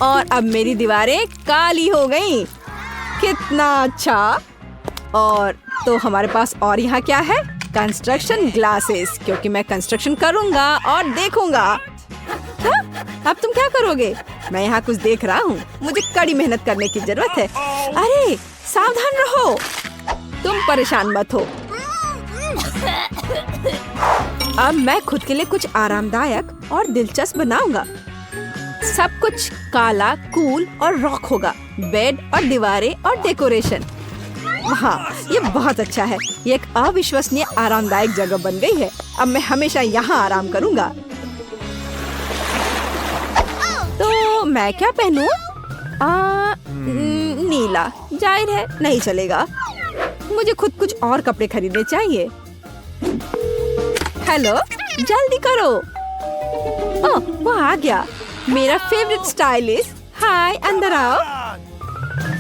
और अब मेरी दीवारें काली हो गईं। कितना अच्छा। और तो हमारे पास और यहाँ क्या है? कंस्ट्रक्शन ग्लासेस, क्योंकि मैं कंस्ट्रक्शन करूँगा और देखूंगा। अब तुम क्या करोगे? मैं यहाँ कुछ देख रहा हूँ। मुझे कड़ी मेहनत करने की जरूरत है। अरे सावधान रहो, तुम परेशान मत हो। अब मैं खुद के लिए कुछ आरामदायक और दिलचस्प बनाऊंगा। सब कुछ काला, कूल और रॉक होगा। बेड और दीवारें और डेकोरेशन। हाँ, ये बहुत अच्छा है। ये एक अविश्वसनीय आरामदायक जगह बन गई है। अब मैं हमेशा यहाँ आराम करूँगा। तो मैं क्या पहनूं? नीला, जाहिर है नहीं चलेगा। मुझे खुद कुछ और कपड़े खरीदने चाहिए। हेलो, जल्दी करो। ओह, वो आ गया। मेरा फेवरेट स्टाइलिस्ट। हाय, अंदर आओ।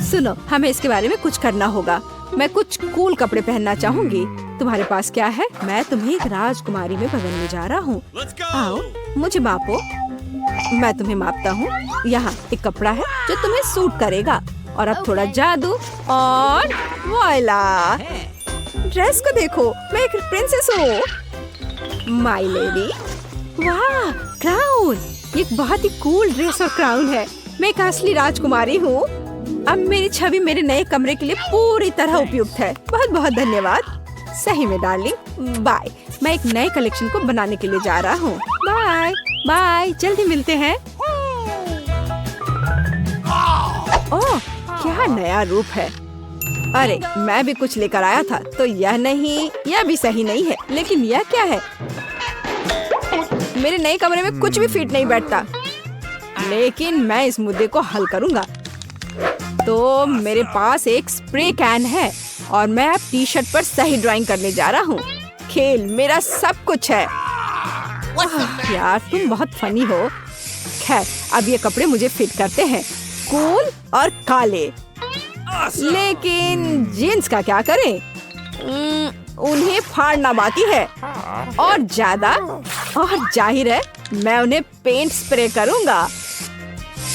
सुनो, हमें इसके बारे में कुछ करना होगा। मैं कुछ कूल कपड़े पहनना चाहूँगी। तुम्हारे पास क्या है? मैं तुम्हें एक राजकुमारी में बदलने जा रहा हूँ। आओ, मुझे मापो। मैं तुम्हें मापता हूँ। यहाँ एक कपड़ा है जो तुम्हें सूट करेगा। और अब थोड़ा जादू और वॉइला। ड्रेस को देखो, मैं एक प्रिंसेस हूँ। My lady. वाह, क्राउन! ये एक बहुत ही कूल ड्रेस और क्राउन है। मैं एक असली राजकुमारी हूँ। अब मेरी छवि मेरे नए कमरे के लिए पूरी तरह उपयुक्त है। बहुत बहुत धन्यवाद। सही में डार्लिंग। बाय। मैं एक नए कलेक्शन को बनाने के लिए जा रहा हूँ। बाय बाय, जल्दी मिलते हैं। ओह, क्या नया रूप है। अरे, मैं भी कुछ लेकर आया था, तो यह नहीं, यह भी सही नहीं है। लेकिन यह क्या है? मेरे नए कमरे में कुछ भी फिट नहीं बैठता। लेकिन मैं इस मुद्दे को हल करूंगा। तो मेरे पास एक स्प्रे कैन है और मैं अब टी शर्ट पर सही ड्राइंग करने जा रहा हूँ। खेल मेरा सब कुछ है। यार, तुम बहुत फनी हो। खैर, अब ये कपड़े मुझे फिट करते हैं। कूल और काले। लेकिन जीन्स का क्या करें? उन्हें फाड़ना बाकी है। और ज्यादा, और जाहिर है मैं उन्हें पेंट स्प्रे करूंगा।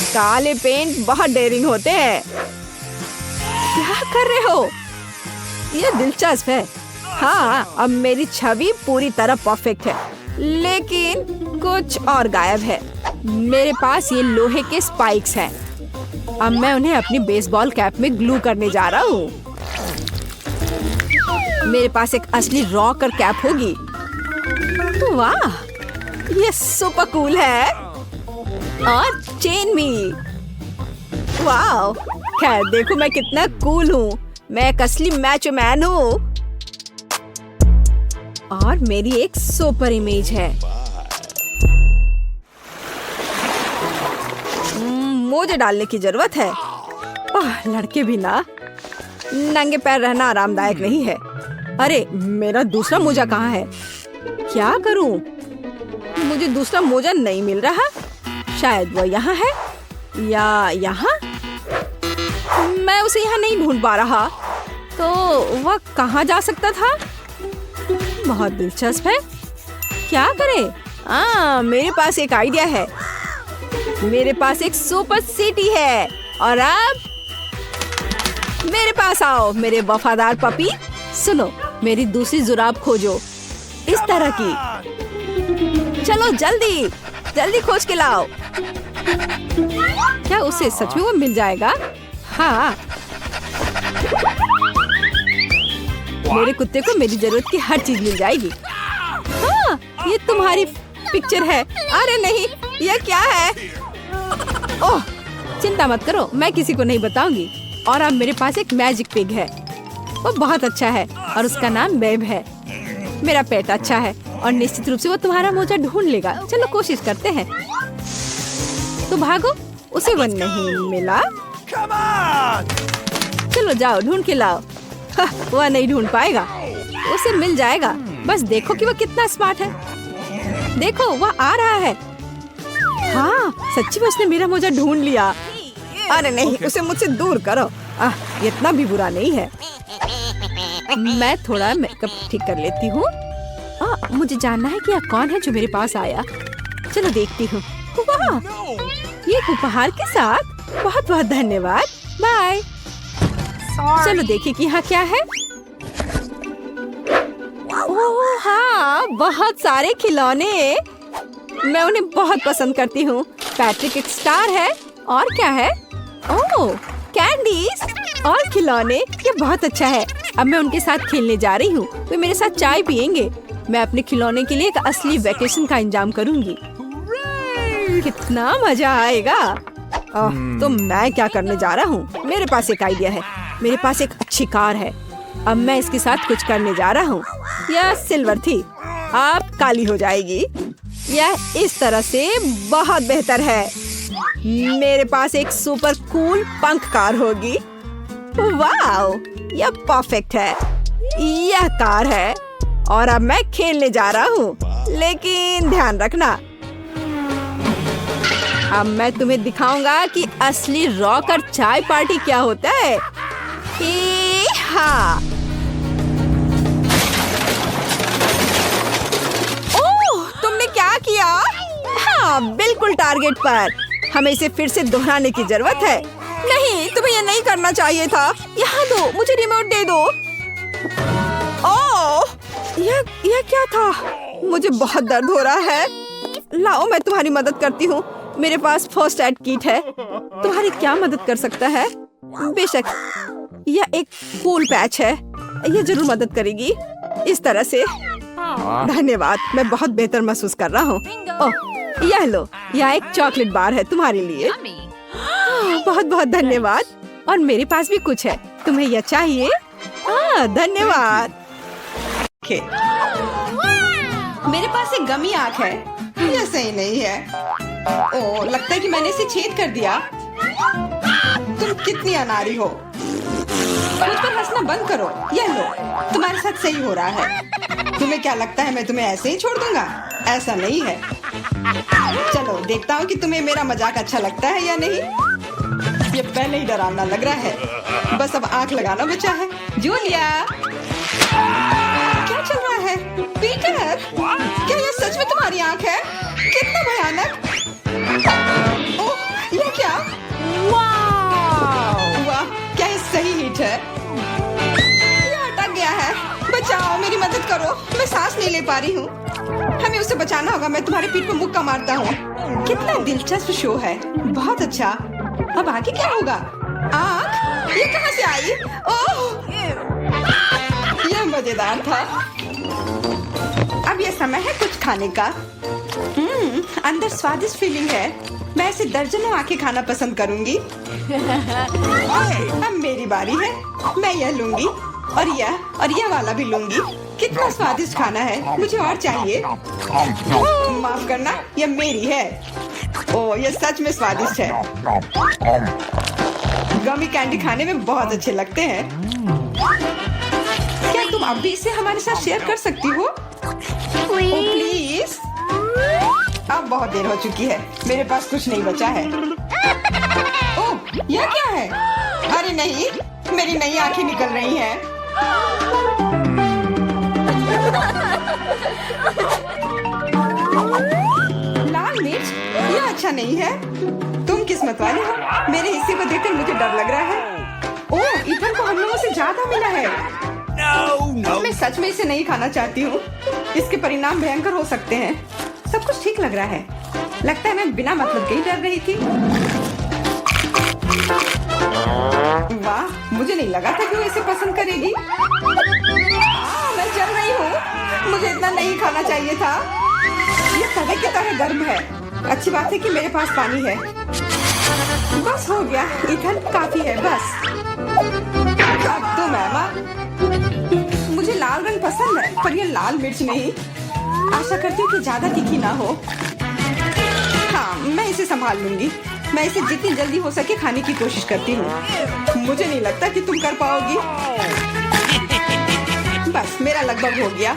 काले पेंट बहुत डेयरिंग होते हैं। क्या कर रहे हो? ये दिलचस्प है। हाँ, अब मेरी छवि पूरी तरह परफेक्ट है। लेकिन कुछ और गायब है। मेरे पास ये लोहे के स्पाइक्स हैं। अब मैं उन्हें अपनी बेसबॉल कैप में ग्लू करने जा रहा हूँ। मेरे पास एक असली रॉकर कैप होगी। वाह, ये सुपर कूल है। और चेन भी। वाह, खैर देखो मैं कितना कूल हूँ। मैं एक असली मैचो मैन हूँ। और मेरी एक सुपर इमेज है। मोजे डालने की जरूरत है। लड़के भी ना, नंगे पैर रहना आरामदायक नहीं है। अरे, मेरा दूसरा मोजा कहाँ है? क्या करूं? मुझे दूसरा मोजा नहीं मिल रहा। शायद वो यहाँ है या यहाँ। मैं उसे यहाँ नहीं ढूंढ पा रहा। तो वह कहाँ जा सकता था? बहुत दिलचस्प है। क्या करें? मेरे पास एक आइडिया है। मेरे पास एक सुपर सिटी है। और अब मेरे पास आओ मेरे वफादार पपी। सुनो, मेरी दूसरी जुराब खोजो। इस तरह की। चलो जल्दी जल्दी खोज के लाओ। क्या उसे सच में वो मिल जाएगा? हाँ, मेरे कुत्ते को मेरी जरूरत की हर चीज मिल जाएगी। हाँ, ये तुम्हारी पिक्चर है। अरे नहीं, यह क्या है? ओह, चिंता मत करो, मैं किसी को नहीं बताऊंगी। और अब मेरे पास एक मैजिक पिग है। वो बहुत अच्छा है और उसका नाम बेब है। मेरा पेट अच्छा है और निश्चित रूप से वो तुम्हारा मोजा ढूंढ लेगा। चलो कोशिश करते हैं। तो भागो, उसे वो नहीं मिला। चलो जाओ ढूंढ के लाओ। वह नहीं ढूंढ पाएगा। उसे मिल जाएगा। बस देखो कि वह कितना स्मार्ट है। देखो, वह आ रहा है। हाँ, सच्ची में उसने मेरा मोजा ढूंढ लिया। अरे नहीं, उसे मुझसे दूर करो। इतना भी बुरा नहीं है। मैं थोड़ा मेकअप ठीक कर लेती हूँ। मुझे जानना है कि यह कौन है जो मेरे पास आया। चलो देखती हूँ। वाह, ये उपहार के साथ। बहुत बहुत धन्यवाद। बाय। चलो देखिए कि यहाँ क्या है। ओह हाँ, बहुत सारे खिलौने। मैं उन्हें बहुत पसंद करती हूँ। पैट्रिक एक स्टार है। और क्या है? ओह, कैंडीज और खिलौने। ये बहुत अच्छा है। अब मैं उनके साथ खेलने जा रही हूँ। वे मेरे साथ चाय पियेंगे। मैं अपने खिलौने के लिए एक असली वेकेशन का इंतजाम करूँगी। कितना मजा आएगा। तो मैं क्या करने जा रहा हूँ? मेरे पास एक आइडिया है। मेरे पास एक अच्छी कार है। अब मैं इसके साथ कुछ करने जा रहा हूँ। यह सिल्वर थी, अब काली हो जाएगी। यह इस तरह से बहुत बेहतर है। मेरे पास एक सुपर कूल पंख कार होगी। वाओ, यह परफेक्ट है। यह कार है और अब मैं खेलने जा रहा हूँ। लेकिन ध्यान रखना, अब मैं तुम्हें दिखाऊंगा कि असली रॉक और चाय पार्टी क्या होता है। हाँ। ओह, तुमने क्या किया? हाँ, बिल्कुल टारगेट पर। हमें इसे फिर से दोहराने की जरूरत है। नहीं, तुम्हें ये नहीं करना चाहिए था। यहाँ दो, मुझे रिमोट दे दो। ओह, यह क्या था? मुझे बहुत दर्द हो रहा है। लाओ, मैं तुम्हारी मदद करती हूँ। मेरे पास फर्स्ट एड किट है। तुम्हारी क्या मदद कर सकता है? बेशक, यह एक कूल पैच है। यह जरूर मदद करेगी। इस तरह से। धन्यवाद, मैं बहुत बेहतर महसूस कर रहा हूँ। ओह, यह लो, यह एक चॉकलेट बार है तुम्हारे लिए। बहुत बहुत धन्यवाद। और मेरे पास भी कुछ है। तुम्हें यह चाहिए? हाँ, धन्यवाद। मेरे पास एक गमी आँख है। यह सही नहीं है। ओह, लगता है कि मैंने इसे छेद कर दिया। तुम कितनी अनाड़ी हो। मुझ पर हंसना बंद करो। यह लो, तुम्हारे साथ सही हो रहा है। तुम्हें क्या लगता है मैं तुम्हें ऐसे ही छोड़ दूंगा? ऐसा नहीं है। चलो देखता हूँ कि तुम्हें मेरा मजाक अच्छा लगता है या नहीं। ये पहले ही डरावना लग रहा है। बस अब आंख लगाना बचा है। जूलिया, क्या चल रहा है? पीटर, क्या यह सच में तुम्हारी आंख है? कितना भयानक। ओह, यह क्या? वाह, क्या ये सही हिट है? यह अटक गया है। बचाओ, मेरी मदद करो। मैं सांस नहीं ले पा रही हूँ। हमें उसे बचाना होगा। मैं तुम्हारे पीठ पर मुक्का मारता हूँ। कितना दिलचस्प शो है। बहुत अच्छा। अब आगे क्या होगा? आँख? ये कहाँ से आई? ओह, यह मजेदार था। अब यह समय है कुछ खाने का। अंदर स्वादिष्ट फीलिंग है। मैं ऐसे दर्जनों आंखें खाना पसंद करूंगी। अब मेरी बारी है। मैं यह लूंगी और यह वाला भी लूंगी। कितना स्वादिष्ट खाना है। मुझे और चाहिए। माफ करना, यह मेरी है। ओह, यह सच में स्वादिष्ट है। गमी कैंडी खाने में बहुत अच्छे लगते हैं। क्या तुम अब भी इसे हमारे साथ शेयर कर सकती हो? प्लीज। अब बहुत देर हो चुकी है। मेरे पास कुछ नहीं बचा है। ओह, यह क्या है? अरे नहीं, मेरी नई आंखें निकल रही हैं। लाल मिर्च? यह अच्छा नहीं है। तुम किस्मत वाले हो। मेरे हिस्से को देखकर मुझे डर लग रहा है। ओह, इथन को हम लोगों से ज्यादा मिला है। मैं सच में इसे नहीं खाना चाहती हूँ। इसके परिणाम भयंकर हो सकते हैं। सब कुछ ठीक लग रहा है। लगता है मैं बिना मतलब के ही डर रही थी। वाह, मुझे नहीं लगा था कि वो इसे पसंद करेगी। मैं जल रही हूँ। मुझे इतना नहीं खाना चाहिए था। ये तवे की तरह गर्म है। अच्छी बात है कि मेरे पास पानी है। बस हो गया। इथन, काफी है। बस अब तुम एमा। मुझे लाल रंग पसंद है, पर यह लाल मिर्च नहीं। आशा करती हूँ कि ज्यादा तीखी ना हो। हाँ, मैं इसे संभाल लूंगी। मैं इसे जितनी जल्दी हो सके खाने की कोशिश करती हूँ। मुझे नहीं लगता कि तुम कर पाओगी। बस, मेरा लगभग हो गया।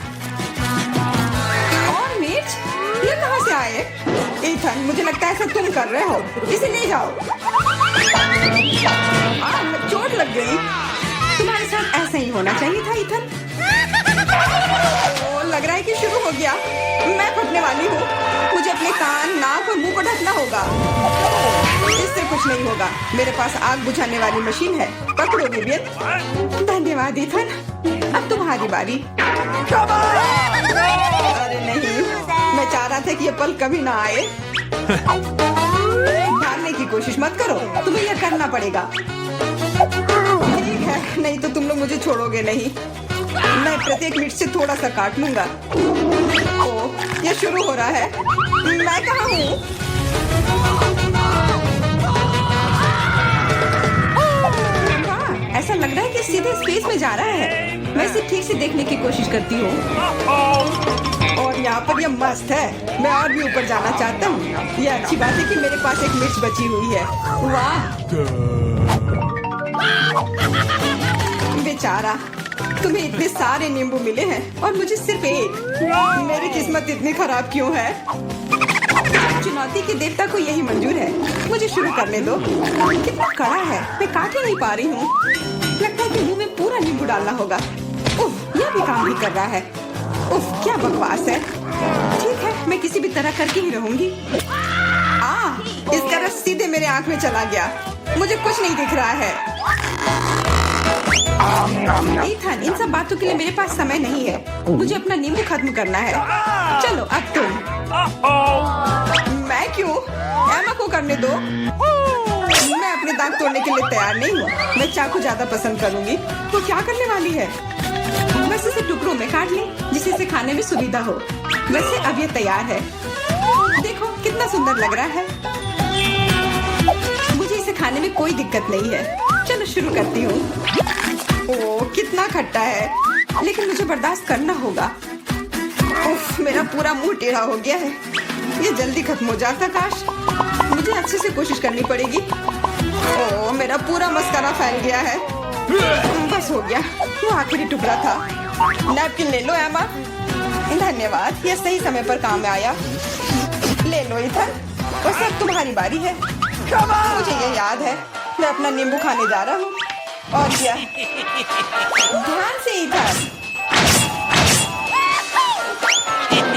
और मिर्च? ये कहाँ से आए? इथन, मुझे लगता है ऐसा तुम कर रहे हो। इसे ले जाओ। चोट लग गई। तुम्हारे साथ ऐसा ही होना चाहिए था इथन। लग रहा है कि शुरू हो गया। मैं फटने वाली हूँ। मुझे अपने कान, नाक और मुंह को ढकना होगा। इससे कुछ नहीं होगा। मेरे पास आग बुझाने वाली मशीन है। पकड़ो विवियन। धन्यवाद इथन। अब तुम्हारी बारी। अरे नहीं, मैं चाह रहा था कि ये पल कभी ना आए। भागने की कोशिश मत करो। तुम्हें यह करना पड़ेगा। ठीक है, नहीं तो तुम लोग मुझे छोड़ोगे नहीं। मैं प्रत्येक मिनट से थोड़ा सा काट लूंगा। ओह, ये शुरू हो रहा है। मैं कहाँ हूँ? ऐसा लग रहा है कि सीधे स्पेस में जा रहा है। मैं इसे ठीक से देखने की कोशिश करती हूँ। और यहाँ पर यह मस्त है। मैं और भी ऊपर जाना चाहता हूँ। यह अच्छी बात है कि मेरे पास एक मिर्च बची हुई है। वाह, बेचारा, तुम्हें इतने सारे नींबू मिले हैं और मुझे सिर्फ एक। मेरी किस्मत इतनी खराब क्यों है? चुनौती के देवता को यही मंजूर है। मुझे शुरू करने दो। कितना कड़ा है, मैं काट ही नहीं पा रही हूँ। लगता है कि मुंह में पूरा नींबू डालना होगा। उफ, यह भी काम नहीं कर रहा है। उफ, क्या बकवास है। ठीक है, मैं किसी भी तरह करके ही रहूंगी। इसका रस सीधे मेरे आंख में चला गया। मुझे कुछ नहीं दिख रहा है। ईथन, इन सब बातों के लिए मेरे पास समय नहीं है। मुझे अपना नींबू खत्म करना है। चलो अब तुम। मैं क्यों? एमा को करने दो। मैं अपने दांत तोड़ने के लिए तैयार नहीं हूँ। मैं चाकू ज्यादा पसंद करूंगी। तो क्या करने वाली है? बस इसे टुकड़ों में काट ले, जिससे इसे खाने में सुविधा हो। वैसे अब ये तैयार है। देखो कितना सुंदर लग रहा है। मुझे इसे खाने में कोई दिक्कत नहीं है। चलो शुरू करती हूँ। ओह, कितना खट्टा है, लेकिन मुझे बर्दाश्त करना होगा। उफ, मेरा पूरा मुंह टेढ़ा हो गया है। ये जल्दी खत्म हो जाता काश। मुझे अच्छे से कोशिश करनी पड़ेगी। ओह, मेरा पूरा मस्कारा फैल गया है। बस हो गया, वो आखिरी टुकड़ा था। नैपकिन ले लो एमा। धन्यवाद, यह सही समय पर काम में आया। ले लो ईथन, बस अब तुम्हारी बारी है। मुझे ये याद है, मैं अपना नींबू खाने जा रहा हूँ। और क्या? ध्यान से ईथन।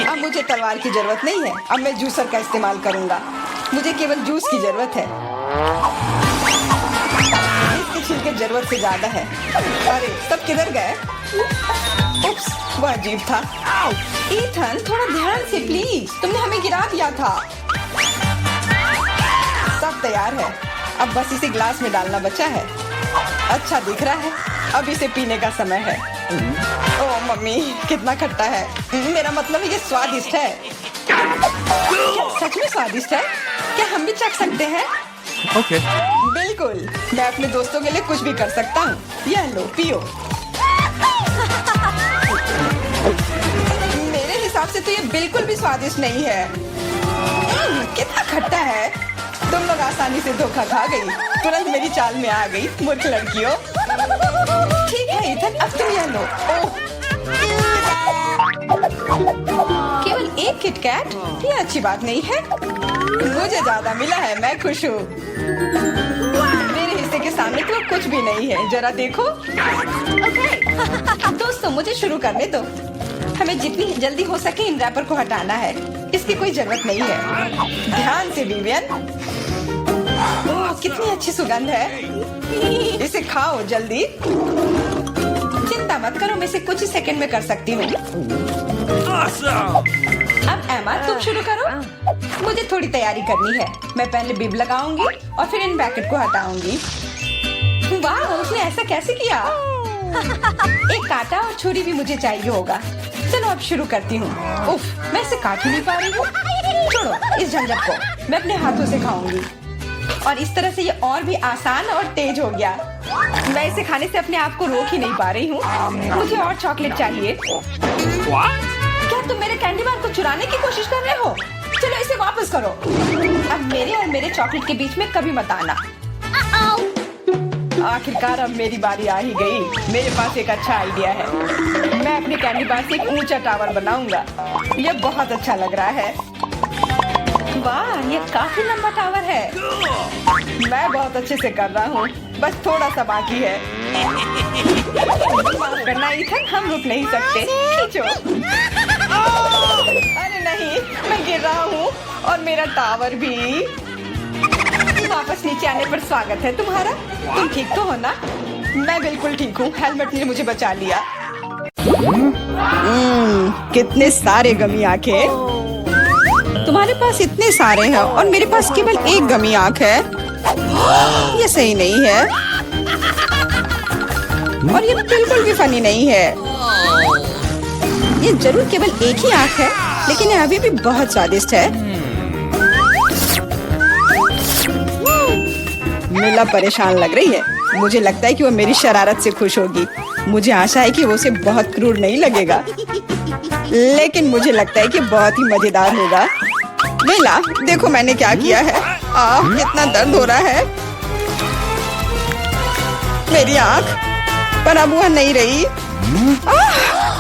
अब मुझे तलवार की जरूरत नहीं है। अब मैं जूसर का इस्तेमाल करूंगा। मुझे केवल जूस की जरूरत है। इसके छिलके जरूरत से ज्यादा है। अरे सब किधर गए? उप्स, वो अजीब था। ईथन, थोड़ा ध्यान से प्लीज, तुमने हमें गिरा दिया था। सब तैयार है, अब बस इसे ग्लास में डालना बचा है। अच्छा दिख रहा है, अब इसे पीने का समय है। ओह मम्मी, कितना खट्टा है। मेरा मतलब ये स्वादिष्ट है। क्या सच में स्वादिष्ट है? क्या हम भी चख सकते हैं? ओके। बिल्कुल, मैं अपने दोस्तों के लिए कुछ भी कर सकता हूँ। यह लो, पियो। मेरे हिसाब से तो ये बिल्कुल भी स्वादिष्ट नहीं है। कितना खट्टा है। तुम लोग आसानी से धोखा खा गई। तुरंत मेरी चाल में आ गई, मूर्ख लड़कियों। ठीक है ईथन, अब तुम यह लो। ओह, केवल एक किटकैट? ये अच्छी बात नहीं है। मुझे ज्यादा मिला है, मैं खुश हूँ। मेरे हिस्से के सामने तो कुछ भी नहीं है। जरा देखो। दोस्तों, मुझे शुरू करने दो। हमें जितनी जल्दी हो सके इन रैपर को हटाना है। इसकी कोई जरूरत नहीं है। ध्यान से विवियन। ओह, कितनी अच्छी सुगंध है। इसे खाओ जल्दी। चिंता मत करो, मैं इसे कुछ ही सेकंड में कर सकती हूँ। अब एमा, तुम शुरू करो। मुझे थोड़ी तैयारी करनी है। मैं पहले बिब लगाऊंगी और फिर इन पैकेट को हटाऊंगी। वाह, उसने ऐसा कैसे किया? एक कांटा और छुरी भी मुझे चाहिए होगा। चलो अब शुरू करती हूँ। उफ, मैं इसे काट ही नहीं पा रही हूँ। छोड़ो इस झंझट को, मैं अपने हाथों से खाऊंगी। और इस तरह से ये और भी आसान और तेज हो गया। मैं इसे खाने से अपने आप को रोक ही नहीं पा रही हूँ। मुझे और चॉकलेट चाहिए। क्या तुम मेरे कैंडी बार को चुराने की कोशिश कर रहे हो? चलो इसे वापस करो। अब मेरे और मेरे चॉकलेट के बीच में कभी मत आना। आखिरकार अब मेरी बारी आ ही गई। मेरे पास एक अच्छा आइडिया है। मैं अपने कैंडी बार से एक ऊंचा टावर बनाऊंगा। यह बहुत अच्छा लग रहा है। वाह, ये काफी लंबा टावर है। मैं बहुत अच्छे से कर रहा हूँ, बस थोड़ा सा बाकी है। माफ करना ईथन, हम रुक नहीं सकते। खींचो। अरे नहीं, मैं गिर रहा हूँ और मेरा टावर भी। वापस नीचे आने पर स्वागत है तुम्हारा। तुम ठीक तो हो ना? मैं बिल्कुल ठीक हूँ। हेलमेट ने मुझे बचा लिया। कितने सारे गमी आंखें। तुम्हारे पास इतने सारे हैं और मेरे पास केवल एक गमी आंख है। ये सही नहीं है और ये बिल्कुल भी फनी नहीं है। ये जरूर केवल एक ही आंख है, लेकिन ये अभी भी बहुत स्वादिष्ट है। मिला परेशान लग रही है। मुझे लगता है कि वो मेरी शरारत से खुश होगी। मुझे आशा है कि वो उसे बहुत क्रूर नहीं लगेगा, लेकिन मुझे लगता है कि बहुत ही मजेदार होगा। मिला, देखो मैंने क्या किया है। कितना दर्द हो रहा है। मेरी आँख, पर अब वह नहीं रही।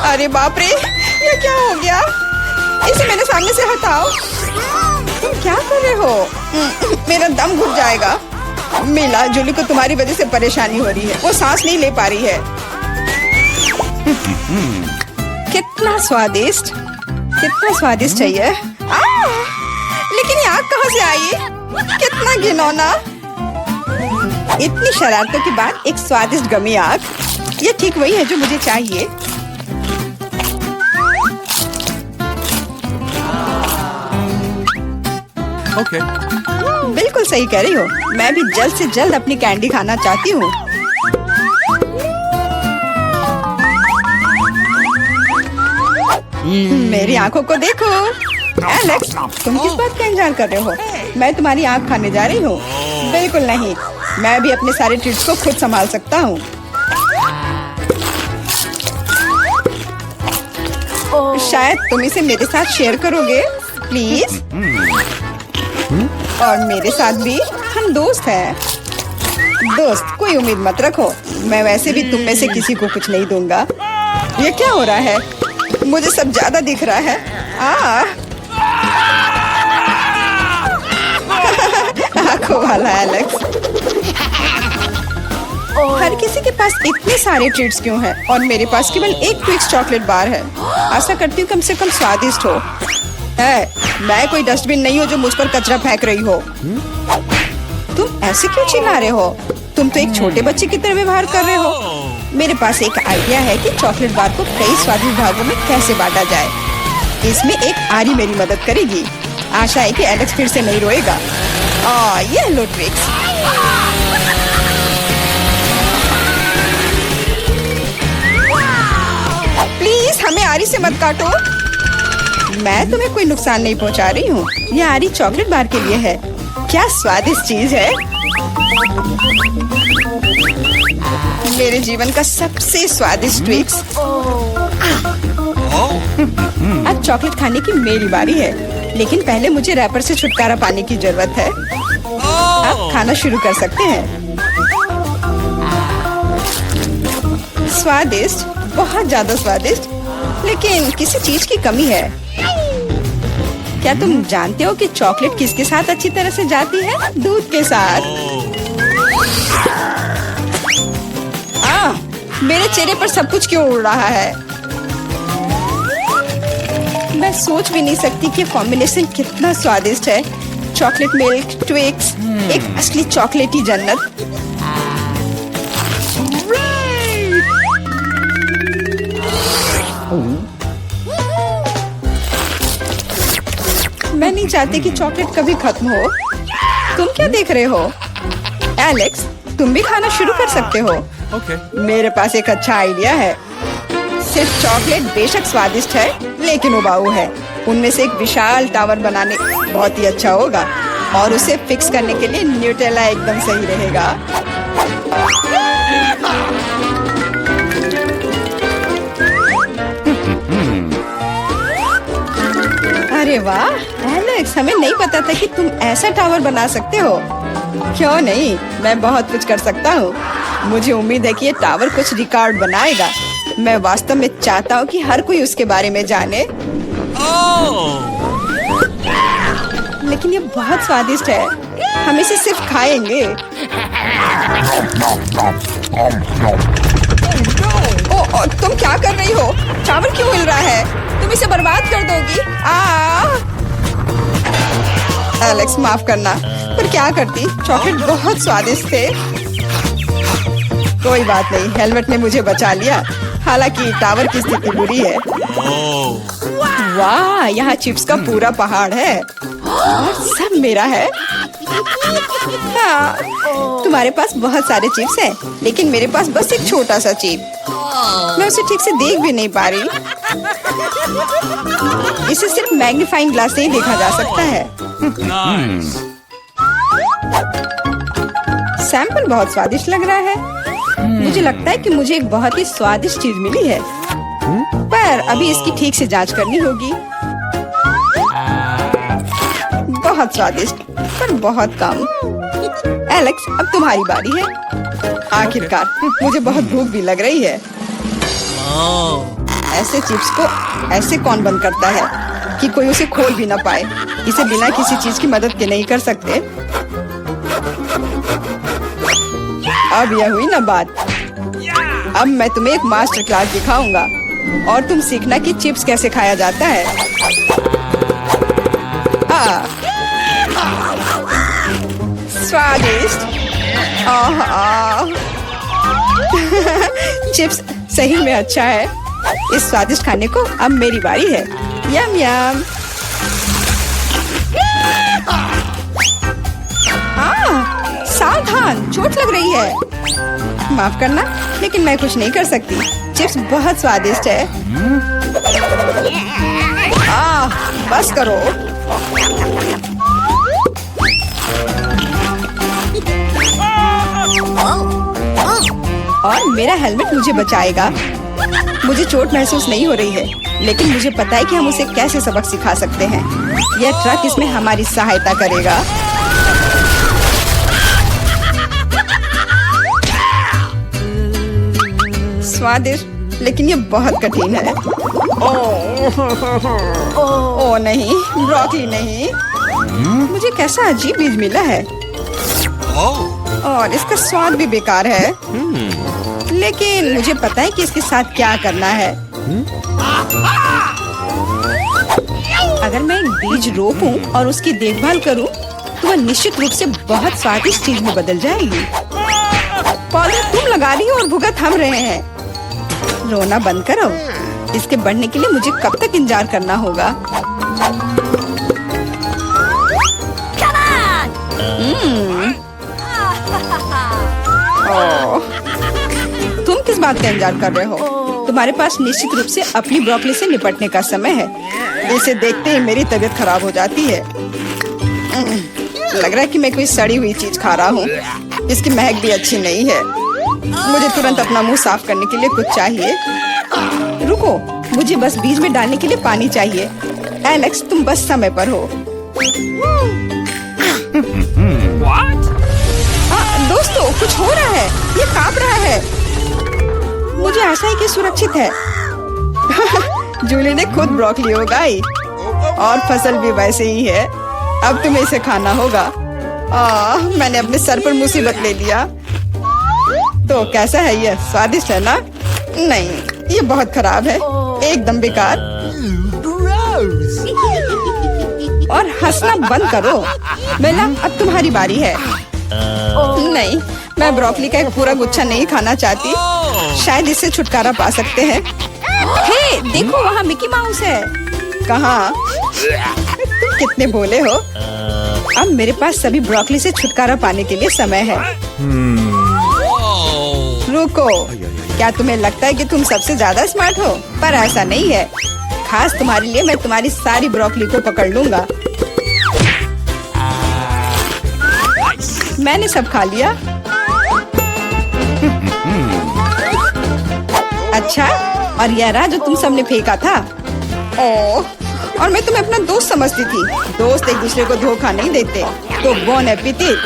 अरे बाप रे, ये क्या हो गया? इसे मेरे सामने से हटाओ। तुम क्या कर रहे हो? मेरा दम घुट जाएगा। मिला जूली को तुम्हारी वजह से परेशानी हो रही है, वो सांस नहीं ले पा रही है। कितना स्वादिष्ट चाहिए। लेकिन ये आग कहाँ से आई? कितना घिनौना। इतनी शरारतों के बाद एक स्वादिष्ट गमी आग, ये ठीक वही है जो मुझे चाहिए। Okay. बिल्कुल सही कह रही हो, मैं भी जल्द से जल्द अपनी कैंडी खाना चाहती हूँ। मेरी आंखों को देखो। एलेक्स, तुम किस बात का इंतजार कर रहे हो? मैं तुम्हारी आंख खाने जा रही हूँ। बिल्कुल नहीं, मैं भी अपने सारे ट्रीट्स को खुद संभाल सकता हूँ। शायद तुम इसे मेरे साथ शेयर करोगे, प्लीज? और मेरे साथ भी, हम दोस्त हैं। दोस्त, कोई उम्मीद मत रखो, मैं वैसे भी तुम में से किसी को कुछ नहीं दूंगा। ये क्या हो रहा है? मुझे सब ज्यादा दिख रहा है। आंखों वाला एलेक्स। हर किसी के पास इतने सारे ट्रीट्स क्यों हैं और मेरे पास केवल एक ट्विक्स चॉकलेट बार है। आशा करती हूँ कम से कम स्वादिष्ट हो। मैं कोई डस्टबिन नहीं हूँ जो मुझ पर कचरा फेंक रही हो। तुम ऐसे क्यों चिल्ला रहे हो? तुम तो एक छोटे बच्चे की तरह व्यवहार कर रहे हो। मेरे पास एक आइडिया है कि चॉकलेट बार को कई स्वादिष्ट भागों में कैसे बांटा जाए। इसमें एक आरी मेरी मदद करेगी। आशा है कि एलेक्स फिर से नहीं रोएगा। ये लो ट्विक्स। प्लीज हमें आरी से मत काटो। मैं तुम्हें कोई नुकसान नहीं पहुंचा रही हूँ। यह आरी चॉकलेट बार के लिए है। क्या स्वादिष्ट चीज है। मेरे जीवन का सबसे स्वादिष्ट ट्विक्स। अब चॉकलेट खाने की मेरी बारी है, लेकिन पहले मुझे रैपर से छुटकारा पाने की जरूरत है। अब खाना शुरू कर सकते हैं। स्वादिष्ट, बहुत ज्यादा स्वादिष्ट, लेकिन किसी चीज की कमी है। क्या तुम जानते हो कि चॉकलेट किसके साथ अच्छी तरह से जाती है? दूध के साथ। मेरे चेहरे पर सब कुछ क्यों उड़ रहा है? मैं सोच भी नहीं सकती कि कॉम्बिनेशन कितना स्वादिष्ट है। चॉकलेट मिल्क ट्विक्स, एक असली चॉकलेटी जन्नत। मैं नहीं चाहती कि चॉकलेट कभी खत्म हो। तुम क्या देख रहे हो? एलेक्स, तुम भी खाना शुरू कर सकते हो। Okay. मेरे पास एक अच्छा आइडिया है। सिर्फ चॉकलेट बेशक स्वादिष्ट है, लेकिन उबाऊ है। उनमें से एक विशाल टावर बनाने बहुत ही अच्छा होगा, और उसे फिक्स करने के लिए न्यूटेला एकदम सही रहेगा। अरे वाह एलेक्स, हमें नहीं पता था कि तुम ऐसा टावर बना सकते हो। क्यों नहीं, मैं बहुत कुछ कर सकता हूँ। मुझे उम्मीद है कि ये टावर कुछ रिकॉर्ड बनाएगा। मैं वास्तव में चाहता हूँ कि हर कोई उसके बारे में जाने। लेकिन ये बहुत स्वादिष्ट है, हम इसे सिर्फ खाएंगे। ओ, तुम क्या कर रही हो? टावर क्यों हिल रहा है? तुम इसे बर्बाद कर दोगी। एलेक्स, माफ करना, पर क्या करती? चॉकलेट बहुत स्वादिष्ट थे। कोई बात नहीं, हेलमेट ने मुझे बचा लिया। हालांकि टावर की स्थिति बुरी है। वाह, यहाँ चिप्स का पूरा पहाड़ है और सब मेरा है। हाँ, तुम्हारे पास बहुत सारे चिप्स हैं, लेकिन मेरे पास बस एक छोटा सा चिप। मैं उसे ठीक से देख भी नहीं पा रही। इसे सिर्फ मैग्नीफाइंग ग्लास से ही देखा जा सकता है। सैंपल बहुत स्वादिष्ट लग रहा है। मुझे लगता है कि मुझे एक बहुत ही स्वादिष्ट चीज मिली है, पर अभी इसकी ठीक से जांच करनी होगी। बहुत स्वादिष्ट, पर बहुत कम। एलेक्स, अब तुम्हारी बारी है। आखिरकार, मुझे बहुत भूख भी लग रही है। ऐसे चिप्स को ऐसे कौन बंद करता है कि कोई उसे खोल भी ना पाए? इसे बिना किसी चीज की मदद के नहीं कर सकते। अब यह हुई ना बात। अब मैं तुम्हें एक मास्टर क्लास दिखाऊंगा और तुम सीखना कि चिप्स कैसे खाया जाता है। स्वादिष्ट। चिप्स सही में अच्छा है। इस स्वादिष्ट खाने को अब मेरी बारी है। यम यम। सावधान, चोट लग रही है। माफ करना, लेकिन मैं कुछ नहीं कर सकती। चिप्स बहुत स्वादिष्ट है। बस करो। और मेरा हेलमेट मुझे बचाएगा। मुझे चोट महसूस नहीं हो रही है, लेकिन मुझे पता है कि हम उसे कैसे सबक सिखा सकते हैं। यह ट्रक इसमें हमारी सहायता करेगा। स्वादिष्ट, लेकिन ये बहुत कठिन है। ओह नहीं, ब्रोकली नहीं। मुझे कैसा अजीब बीज मिला है और इसका स्वाद भी बेकार है। लेकिन मुझे पता है कि इसके साथ क्या करना है। अगर मैं एक बीज रोपूं और उसकी देखभाल करूं, तो वह निश्चित रूप से बहुत स्वादिष्ट चीज में बदल जाएगी। पौधे तुम लगा रही हो और भुगत हम रहे हैं। रोना बंद करो। इसके बढ़ने के लिए मुझे कब तक इंतजार करना होगा? तुम किस बात का इंतजार कर रहे हो? तुम्हारे पास निश्चित रूप से अपनी ब्रोकली से निपटने का समय है। इसे देखते ही मेरी तबीयत खराब हो जाती है। लग रहा है कि मैं कोई सड़ी हुई चीज खा रहा हूँ। इसकी महक भी अच्छी नहीं है। मुझे तुरंत अपना मुंह साफ करने के लिए कुछ चाहिए। रुको, मुझे बस बीज में डालने के लिए पानी चाहिए। एलेक्स, तुम बस समय पर हो। दोस्तों, कुछ हो रहा है। ये कांप रहा है। मुझे आशा है कि सुरक्षित है। जूली ने खुद ब्रोकली उगाई और फसल भी वैसे ही है। अब तुम्हें इसे खाना होगा। मैंने अपने सर पर मुसीबत ले लिया। तो कैसा है ये? स्वादिष्ट है ना? नहीं, ये बहुत खराब है। एकदम बेकार। और हंसना बंद करो। बेला, अब तुम्हारी बारी है। नहीं, मैं ब्रोकली का एक पूरा गुच्छा नहीं खाना चाहती। शायद इससे छुटकारा पा सकते हैं। हे, देखो वहाँ मिकी माउस है। कहाँ? तुम कितने भोले हो। अब मेरे पास सभी ब्रोकली से छुटकारा पाने के लिए समय है। रुको, क्या तुम्हें लगता है कि तुम सबसे ज्यादा स्मार्ट हो? पर ऐसा नहीं है। खास तुम्हारे लिए मैं तुम्हारी सारी ब्रोकली को पकड़ लूंगा। मैंने सब खा लिया। अच्छा, और यह रहा जो तुम सबने फेंका था। ओह, और मैं तुम्हें अपना दोस्त समझती थी। दोस्त एक दूसरे को धोखा नहीं देते। तो बोन एपेटिट।